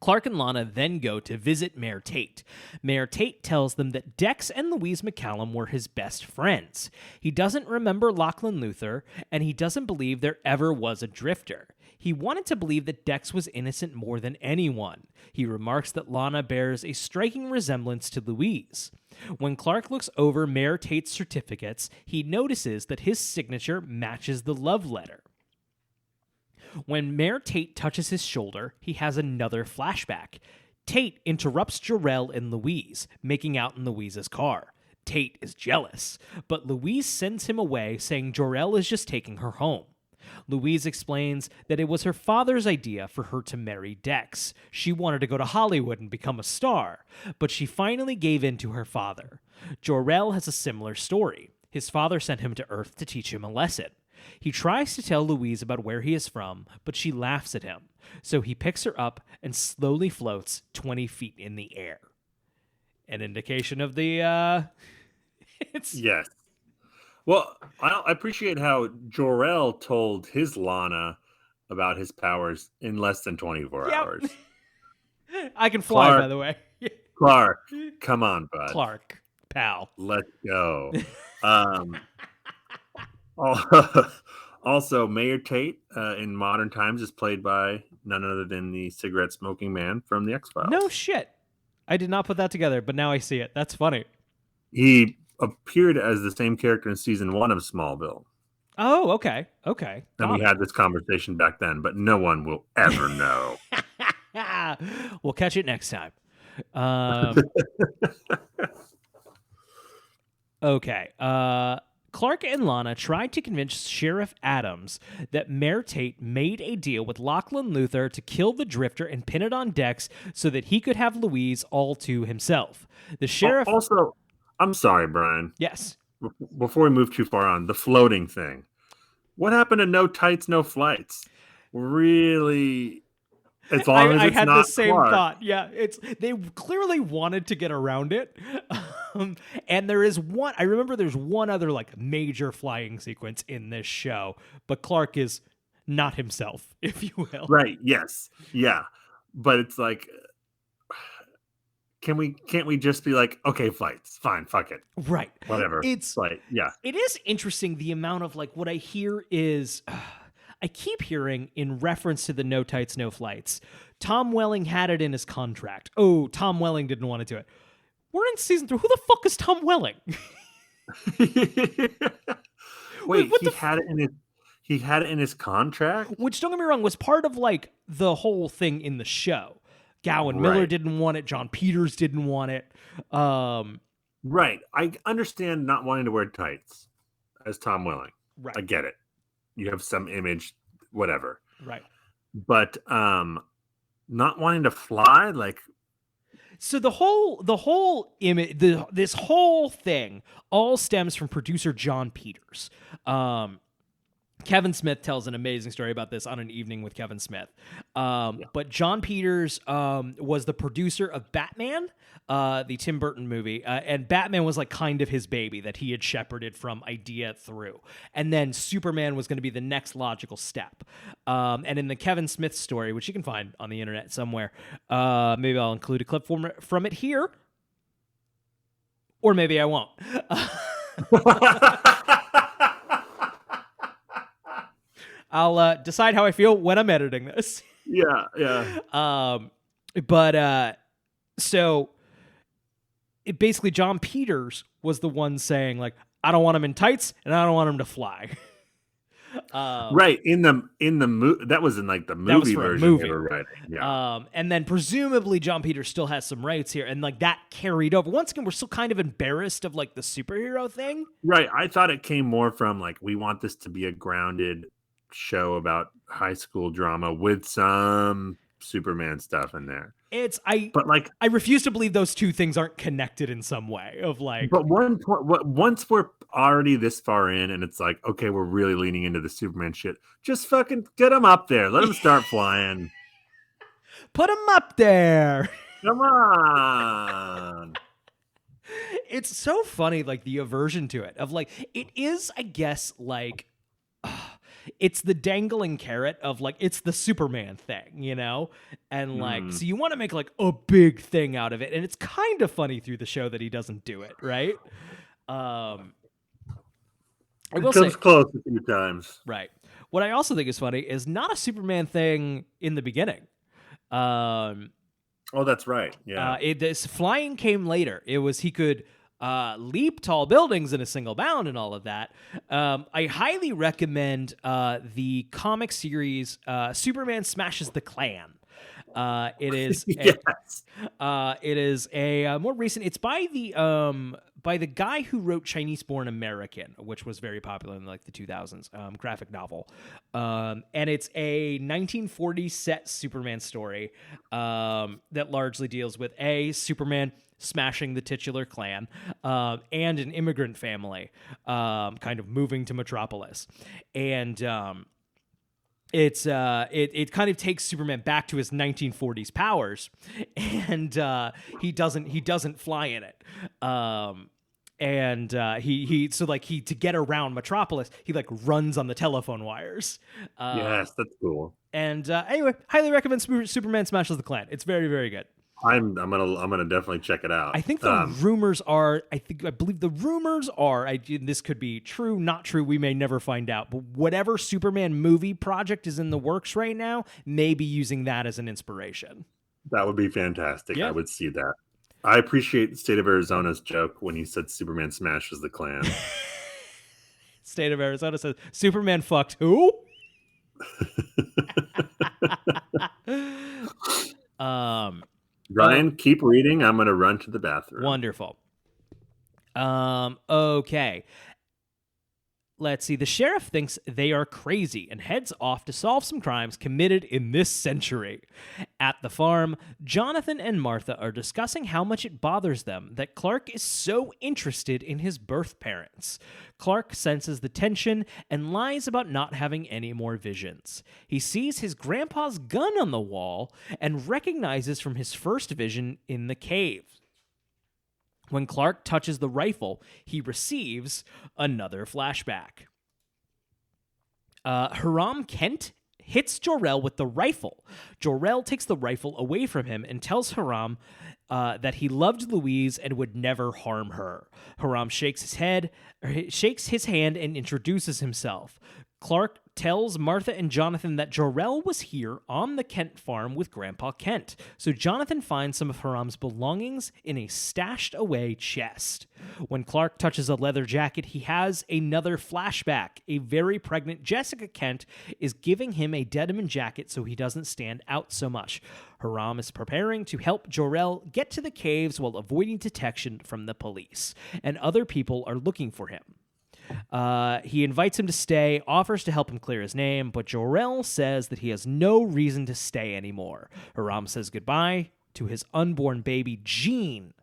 Clark and Lana then go to visit Mayor Tate. Mayor Tate tells them that Dex and Louise McCallum were his best friends. He doesn't remember Lachlan Luthor, and he doesn't believe there ever was a drifter. He wanted to believe that Dex was innocent more than anyone. He remarks that Lana bears a striking resemblance to Louise. When Clark looks over Mayor Tate's certificates, he notices that his signature matches the love letter. When Mayor Tate touches his shoulder, he has another flashback. Tate interrupts Jor-El and Louise, making out in Louise's car. Tate is jealous, but Louise sends him away, saying Jor-El is just taking her home. Louise explains that it was her father's idea for her to marry Dex. She wanted to go to Hollywood and become a star, but she finally gave in to her father. Jor-El has a similar story. His father sent him to Earth to teach him a lesson. He tries to tell Louise about where he is from, but she laughs at him. So he picks her up and slowly floats 20 feet in the air. An indication of the, Yes. Well, I appreciate how Jor-El told his Lana about his powers in less than 24 hours. I can fly, Clark, by the way. Clark, come on, bud. Clark, pal. Let's go. Also, Mayor Tate in modern times is played by none other than the cigarette smoking man from the X-Files. No shit. I did not put that together, but now I see it. That's funny. He appeared as the same character in season 1 of Smallville. Oh, okay. Okay. And we had this conversation back then, but no one will ever know. We'll catch it next time. Okay. Clark and Lana tried to convince Sheriff Adams that Mayor Tate made a deal with Lachlan Luthor to kill the Drifter and pin it on Dex so that he could have Louise all to himself. The sheriff... Also, I'm sorry, Brian. Yes. Before we move too far on, the floating thing. What happened to no tights, no flights? Really... As long as it's I had not the same Clark. thought. Yeah, they clearly wanted to get around it. And there is one, I remember there's one other like major flying sequence in this show, but Clark is not himself, if you will. Right, yes. Yeah. But it's like, can't we just be like, okay, flights, fine, fuck it. Right. Whatever. It's like, yeah. It is interesting the amount of like what I hear is I keep hearing in reference to the no tights, no flights. Tom Welling had it in his contract. Oh, Tom Welling didn't want to do it. We're in season 3. Who the fuck is Tom Welling? Wait, he had it in his contract? Which, don't get me wrong, was part of like the whole thing in the show. Gowan Miller didn't want it. John Peters didn't want it. Right. I understand not wanting to wear tights as Tom Welling. Right. I get it. You have some image, whatever. Right. But not wanting to fly, like. So the whole image, this whole thing all stems from producer John Peters. Kevin Smith tells an amazing story about this on An Evening with Kevin Smith. But John Peters was the producer of Batman, the Tim Burton movie. And Batman was like kind of his baby that he had shepherded from idea through. And then Superman was going to be the next logical step. And in the Kevin Smith story, which you can find on the internet somewhere, maybe I'll include a clip from it here. Or maybe I won't. I'll decide how I feel when I'm editing this. Yeah. So basically John Peters was the one saying like, I don't want him in tights and I don't want him to fly. Right. In the movie, that was in like the movie version they were writing. Yeah. And then presumably John Peters still has some rights here, and like that carried over. Once again, we're still kind of embarrassed of like the superhero thing. Right. I thought it came more from like, we want this to be a grounded show about high school drama with some Superman stuff in there. I refuse to believe those two things aren't connected in some way of like. But once we're already this far in and it's like, okay, we're really leaning into the Superman shit, just fucking get him up there. Let him start flying. Put him up there. Come on. It's so funny, like the aversion to it of like, it is, I guess, like, it's the dangling carrot of like, it's the Superman thing, you know? And like, so you want to make like a big thing out of it. And it's kind of funny through the show that he doesn't do it, right? I will It comes say, close a few times. right. What I also think is funny is not a Superman thing in the beginning. Oh, that's right. Yeah. This flying came later. It was he could leap tall buildings in a single bound and all of that. I highly recommend it Smashes the Klan. It is Yes. it is a more recent. It's by the guy who wrote Chinese Born American, which was very popular in like the 2000s, graphic novel. And it's a 1940s set Superman story that largely deals with Superman smashing the titular Klan and an immigrant family kind of moving to Metropolis. And it kind of takes Superman back to his 1940s powers, and he doesn't fly in it. To get around Metropolis, he like runs on the telephone wires. Yes, that's cool. And anyway, highly recommend Superman Smashes the Klan. It's very, very good. I'm gonna definitely check it out. I think the rumors are. I believe the rumors are. This could be true, not true. We may never find out. But whatever Superman movie project is in the works right now, may be using that as an inspiration. That would be fantastic. Yeah. I would see that. I appreciate the State of Arizona's joke when he said Superman smashes the Klan. State of Arizona says Superman fucked who? Ryan, keep reading. I'm going to run to the bathroom. Wonderful. Okay. Let's see. The sheriff thinks they are crazy and heads off to solve some crimes committed in this century. At the farm, Jonathan and Martha are discussing how much it bothers them that Clark is so interested in his birth parents. Clark senses the tension and lies about not having any more visions. He sees his grandpa's gun on the wall and recognizes from his first vision in the cave. When Clark touches the rifle, he receives another flashback. Hiram Kent hits Jor-El with the rifle. Jor-El takes the rifle away from him and tells Hiram that he loved Louise and would never harm her. Hiram shakes his hand and introduces himself. Clark tells Martha and Jonathan that Jor-El was here on the Kent farm with Grandpa Kent, so Jonathan finds some of Hiram's belongings in a stashed away chest. When Clark touches a leather jacket, he has another flashback. A very pregnant Jessica Kent is giving him a denim jacket so he doesn't stand out so much. Hiram is preparing to help Jor-El get to the caves while avoiding detection from the police, and other people are looking for him. He invites him to stay, offers to help him clear his name, but Jor-El says that he has no reason to stay anymore. Hiram says goodbye to his unborn baby, Jean.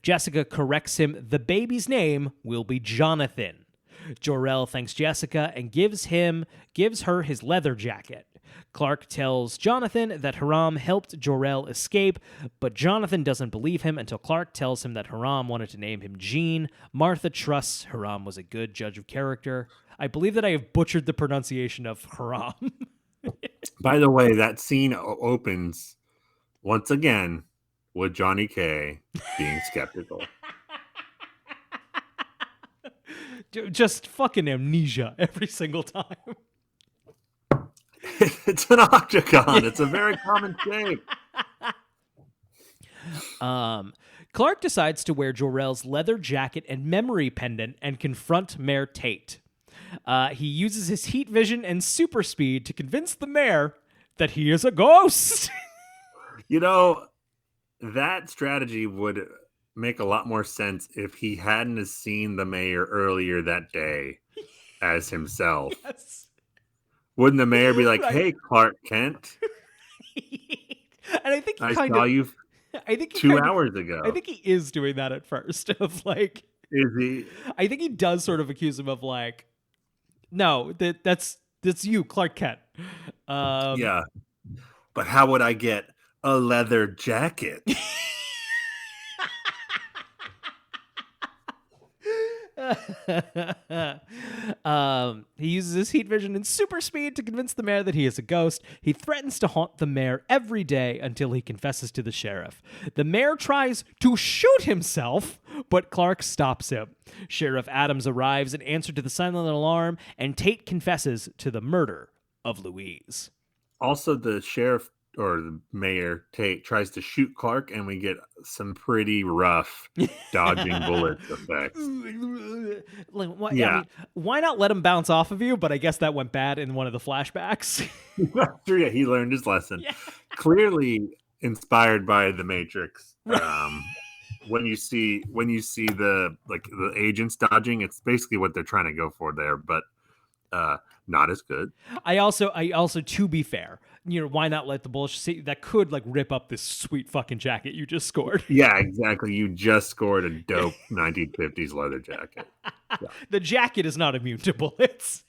Jessica corrects him. The baby's name will be Jonathan. Jor-El thanks Jessica and gives her his leather jacket. Clark tells Jonathan that Hiram helped Jor-El escape, but Jonathan doesn't believe him until Clark tells him that Hiram wanted to name him Jean. Martha trusts Hiram was a good judge of character. I believe that I have butchered the pronunciation of Hiram. By the way, that scene opens once again with Johnny K being skeptical. Just fucking amnesia every single time. It's an octagon. It's a very common shape. Clark decides to wear Jor-El's leather jacket and memory pendant and confront Mayor Tate. He uses his heat vision and super speed to convince the mayor that he is a ghost. You know, that strategy would make a lot more sense if he hadn't seen the mayor earlier that day as himself. Yes. Wouldn't the mayor be like, Right. "Hey, Clark Kent, and I think he I kind saw of, you I think he 2 kind of- hours ago." I think he is doing that at first. Of like, Is he? I think he does sort of accuse him of like, no, that's you, Clark Kent. Yeah. But how would I get a leather jacket? He uses his heat vision and super speed to convince the mayor that he is a ghost. He threatens to haunt the mayor every day until he confesses to the sheriff. The mayor tries to shoot himself, but Clark stops him. Sheriff Adams arrives in answer to the silent alarm, and Tate confesses to the murder of Louise. Also, the sheriff or the mayor Tate tries to shoot Clark, and we get some pretty rough dodging bullets effects. Like, Yeah. I mean, why not let him bounce off of you? But I guess that went bad in one of the flashbacks. Sure, yeah, he learned his lesson. Yeah. Clearly inspired by the Matrix. When you see the agents dodging, it's basically what they're trying to go for there, but not as good. I also, to be fair, why not let the bullshit see that could like rip up this sweet fucking jacket you just scored? Yeah, exactly. You just scored a dope 1950s leather jacket. Yeah. The jacket is not immune to bullets.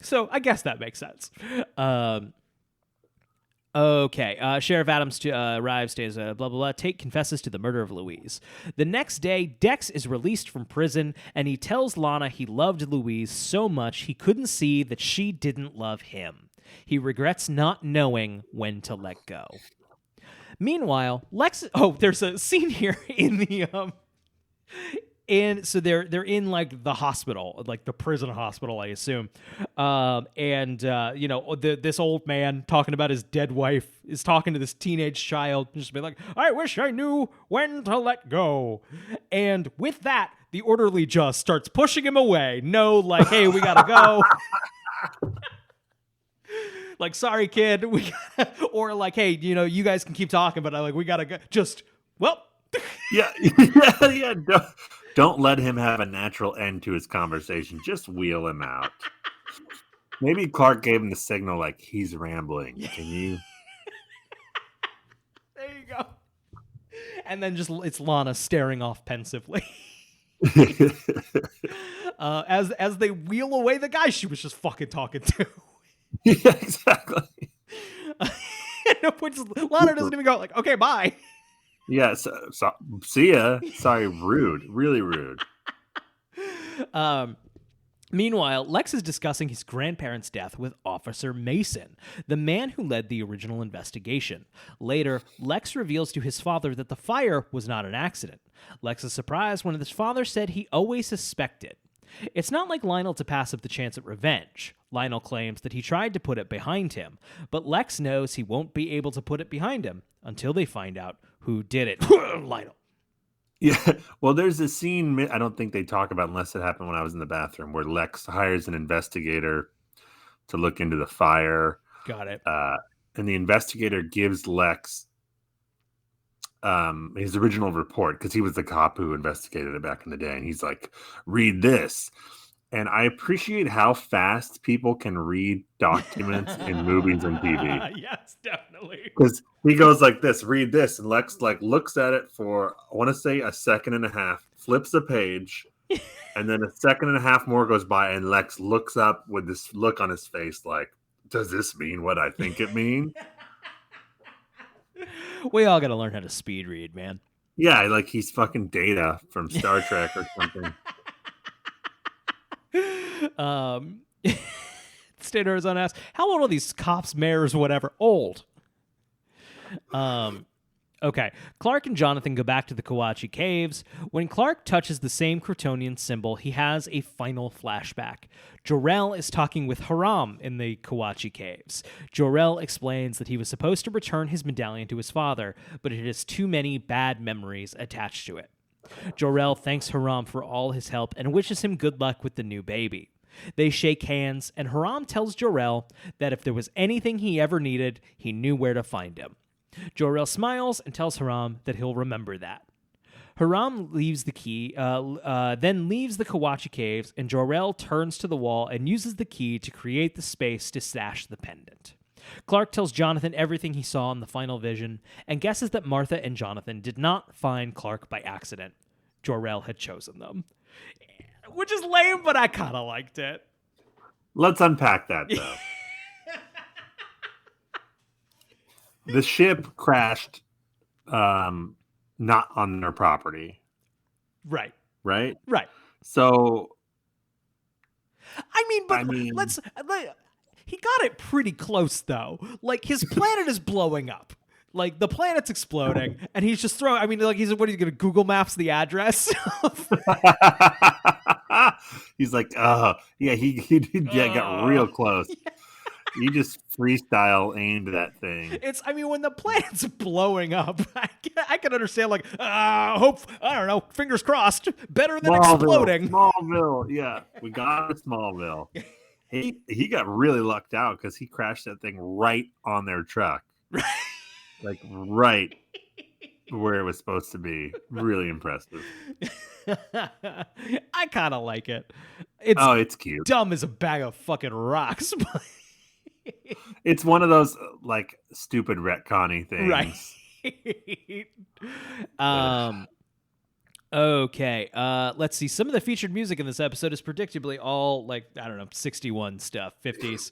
So I guess that makes sense. Okay, Sheriff Adams arrives, stays, blah, blah, blah. Tate confesses to the murder of Louise. The next day, Dex is released from prison, and he tells Lana he loved Louise so much he couldn't see that she didn't love him. He regrets not knowing when to let go. Meanwhile, there's a scene here in the... And so they're in like the hospital, like the prison hospital, I assume. This old man talking about his dead wife is talking to this teenage child, just be like, "I wish I knew when to let go." And with that, the orderly just starts pushing him away. No, like, "Hey, we gotta go." Like, "Sorry, kid, we gotta," or like, "Hey, you guys can keep talking, but we gotta go." Just Yeah. Don't let him have a natural end to his conversation. Just wheel him out. Maybe Clark gave him the signal like he's rambling. Can you? There you go. And then it's Lana staring off pensively. As they wheel away the guy she was just fucking talking to. Yeah, exactly. Lana doesn't even go like, "Okay, bye." Yeah, so see ya. Sorry, rude. Really rude. Meanwhile, Lex is discussing his grandparents' death with Officer Mason, the man who led the original investigation. Later, Lex reveals to his father that the fire was not an accident. Lex is surprised when his father said he always suspected. It's not like Lionel to pass up the chance at revenge. Lionel claims that he tried to put it behind him, but Lex knows he won't be able to put it behind him until they find out who did it. Lionel. Yeah, well, there's a scene I don't think they talk about unless it happened when I was in the bathroom where Lex hires an investigator to look into the fire. Got it. And the investigator gives Lex his original report because he was the cop who investigated it back in the day. And he's like, "Read this." And I appreciate how fast people can read documents in movies and TV. Yes, definitely. Because he goes like this, "Read this," and Lex like looks at it for, I want to say, a second and a half, flips a page, and then a second and a half more goes by, and Lex looks up with this look on his face like, "Does this mean what I think it means?" We all got to learn how to speed read, man. Yeah, like he's fucking Data from Star Trek or something. State of Arizona asks, "How old are these cops, mayors, whatever?" Old. Okay. Clark and Jonathan go back to the Kawachi Caves. When Clark touches the same Kryptonian symbol, he has a final flashback. Jor-El is talking with Haram in the Kawachi Caves. Jor-El explains that he was supposed to return his medallion to his father, but it has too many bad memories attached to it. Jor-El thanks Haram for all his help and wishes him good luck with the new baby. They shake hands, and Haram tells Jor-El that if there was anything he ever needed, he knew where to find him. Jor-El smiles and tells Haram that he'll remember that. Haram leaves the key, then leaves the Kawachi Caves, and Jor-El turns to the wall and uses the key to create the space to stash the pendant. Clark tells Jonathan everything he saw in the final vision and guesses that Martha and Jonathan did not find Clark by accident. Jor-El had chosen them. Which is lame, but I kind of liked it. Let's unpack that, though. The ship crashed not on their property. Right. right? Right. So he got it pretty close though. Like his planet is blowing up. Like the planet's exploding, and he's just throwing. I mean, like he's going to Google Maps the address. he's like, yeah, he did got real close. Yeah. You just freestyle aimed that thing. When the planet's blowing up, I can understand. Like, hope I don't know. Fingers crossed. Better than exploding. Smallville, yeah, we got to Smallville. He got really lucked out because he crashed that thing right on their truck. Like right where it was supposed to be. Really impressive. I kind of like it. It's cute. Dumb as a bag of fucking rocks. It's one of those like stupid retconny things. Right. Okay. Let's see. Some of the featured music in this episode is predictably all like, I don't know, 61 stuff, 50s.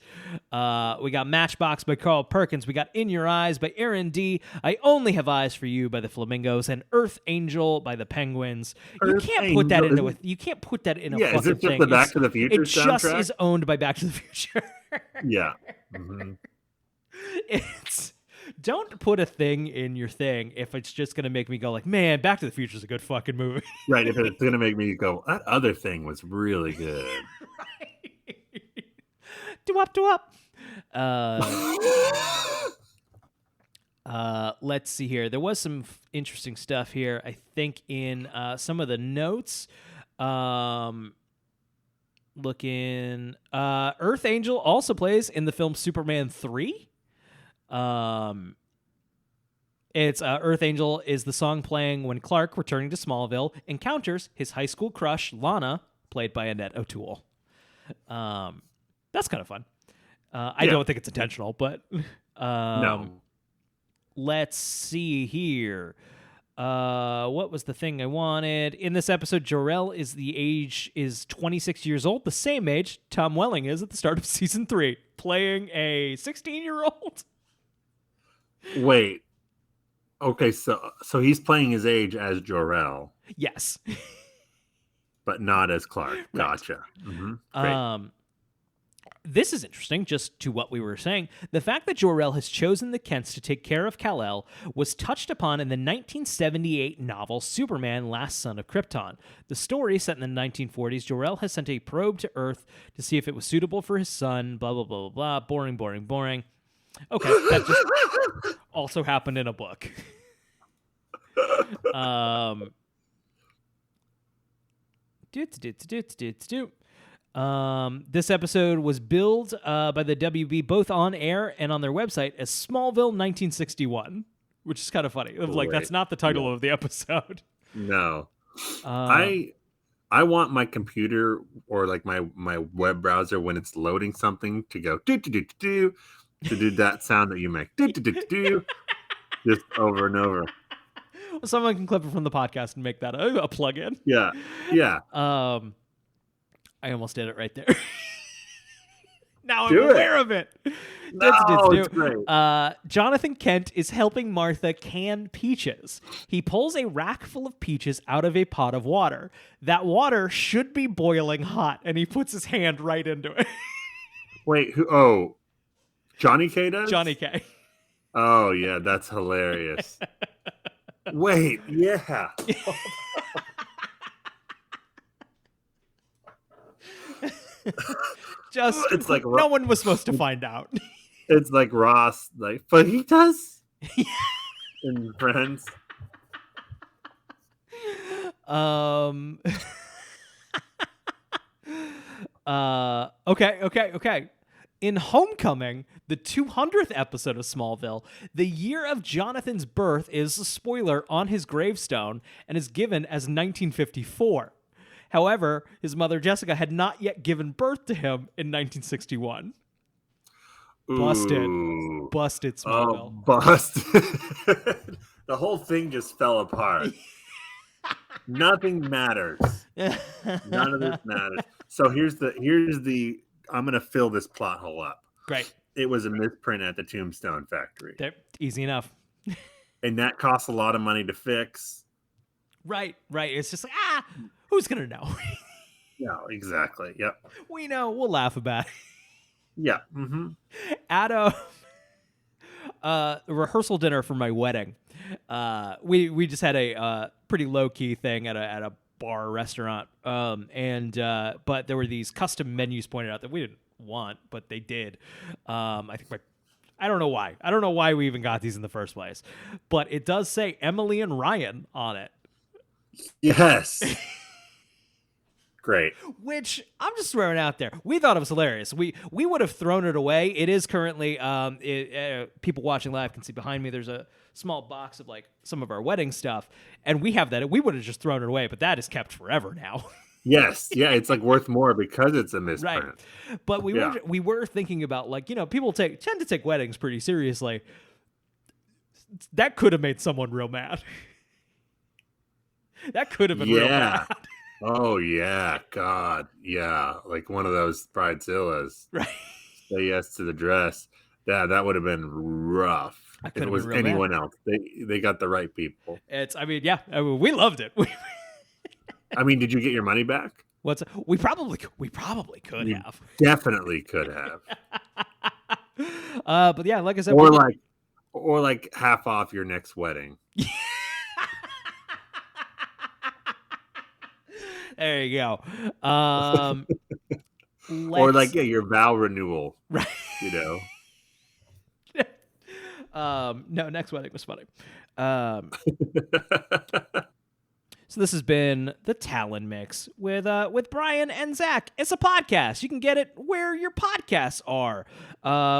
We got Matchbox by Carl Perkins. We got In Your Eyes by Aaron D. I Only Have Eyes for You by the Flamingos, and Earth Angel by the Penguins. You can't put that in a fucking is it just thing. the Back to the Future soundtrack? It just is owned by Back to the Future. Yeah. Mm-hmm. Don't put a thing in your thing if it's just going to make me go like, man, Back to the Future is a good fucking movie. Right. If it's going to make me go, that other thing was really good. Right. Do-up. Let's see here. There was some interesting stuff here, I think, in some of the notes. Earth Angel also plays in the film Superman 3. It's Earth Angel is the song playing when Clark, returning to Smallville, encounters his high school crush, Lana, played by Annette O'Toole. That's kind of fun. I don't think it's intentional, but no. Let's see here. What was the thing I wanted? In this episode, Jor-El is 26 years old, the same age Tom Welling is at the start of season 3, playing a 16-year-old. Wait. Okay, so he's playing his age as Jor-El. Yes. But not as Clark. Right. Gotcha. Mm-hmm. Great. This is interesting, just to what we were saying. The fact that Jor-El has chosen the Kents to take care of Kal-El was touched upon in the 1978 novel Superman, Last Son of Krypton. The story, set in the 1940s, Jor-El has sent a probe to Earth to see if it was suitable for his son, blah, blah, blah, blah, blah. Boring. Okay, that just also happened in a book. This episode was billed by the WB both on air and on their website as Smallville 1961, which is kind of funny. Like, that's not the title of the episode. No. I want my computer or like my web browser when it's loading something to go do to do that sound that you make just over and over. Someone can clip it from the podcast and make that a plug-in. Yeah. I almost did it right there. Now I'm Do aware of it. It's great. Jonathan Kent is helping Martha can peaches. He pulls a rack full of peaches out of a pot of water. That water should be boiling hot, and he puts his hand right into it. Wait, who? Oh, Johnny K does? Johnny K. Oh, yeah, that's hilarious. Wait, yeah. It's like no one was supposed to find out. It's like Ross, like fajitas in Friends. Okay. In Homecoming, the 200th episode of Smallville, the year of Jonathan's birth is a spoiler on his gravestone and is given as 1954. However, his mother Jessica had not yet given birth to him in 1961. Busted Smallville. Oh, busted. The whole thing just fell apart. Nothing matters. None of this matters. So here's the I'm going to fill this plot hole up. Great. It was a misprint at the Tombstone factory. Easy enough. And that costs a lot of money to fix. Right. It's just like, who's gonna know? No, exactly. Yep. We know. We'll laugh about it. Yeah. Mm-hmm. At a rehearsal dinner for my wedding, we just had a pretty low key thing at a bar or restaurant, but there were these custom menus pointed out that we didn't want, but they did. I don't know why. I don't know why we even got these in the first place, but it does say Emily and Ryan on it. Yes. Great. Which I'm just throwing out there. We thought it was hilarious. We would have thrown it away. It is currently people watching live can see behind me. There's a small box of like some of our wedding stuff, and we have that. We would have just thrown it away, but that is kept forever now. Yes. Yeah. It's like worth more because it's a misprint. Right. But we were thinking about, like, you know, people tend to take weddings pretty seriously. That could have made someone real mad. That could have been real bad. Oh, yeah. God. Yeah. Like one of those bridezillas. Right. Say yes to the dress. Yeah, that would have been rough. If it was anyone else. They got the right people. We loved it. I mean, did you get your money back? We probably could have. Definitely could have. But yeah, like I said, or like half off your next wedding. There you go. Or like your vow renewal. Right. You know. No, next wedding was funny. So this has been the Talon Mix with Brian and Zach. It's a podcast. You can get it where your podcasts are.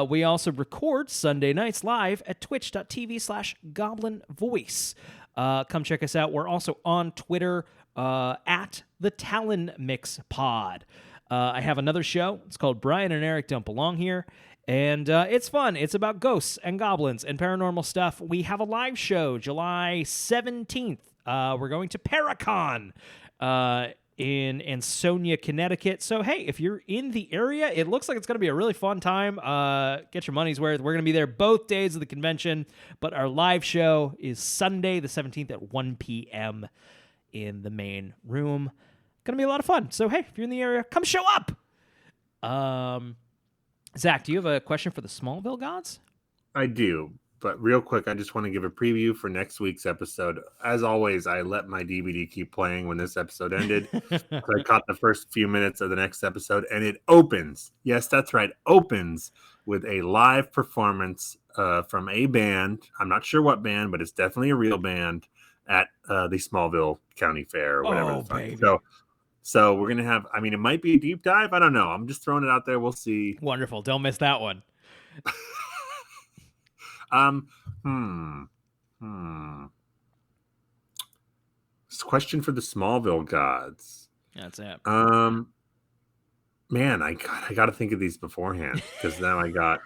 We also record Sunday nights live at twitch.tv/Goblin Voice. Come check us out. We're also on Twitter at the Talon Mix Pod. I have another show. It's called Brian and Eric Don't Belong Here. And it's fun. It's about ghosts and goblins and paranormal stuff. We have a live show July 17th. We're going to Paracon in Ansonia, Connecticut. So, hey, if you're in the area, it looks like it's going to be a really fun time. Get your money's worth. We're going to be there both days of the convention, but our live show is Sunday the 17th at 1 p.m. in the main room. Going to be a lot of fun. So, hey, if you're in the area, come show up. Zach, do you have a question for the Smallville gods? I do. But real quick, I just want to give a preview for next week's episode. As always, I let my DVD keep playing when this episode ended. So I caught the first few minutes of the next episode, and it opens. Yes, that's right. Opens with a live performance from a band. I'm not sure what band, but it's definitely a real band at the Smallville County Fair or whatever. Baby. So we're going to have, I mean, it might be a deep dive. I don't know. I'm just throwing it out there. We'll see. Wonderful. Don't miss that one. This question for the Smallville gods. That's it. Man, I got to think of these beforehand because now I got.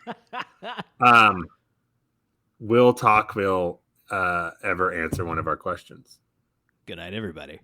Will Talkville ever answer one of our questions? Good night, everybody.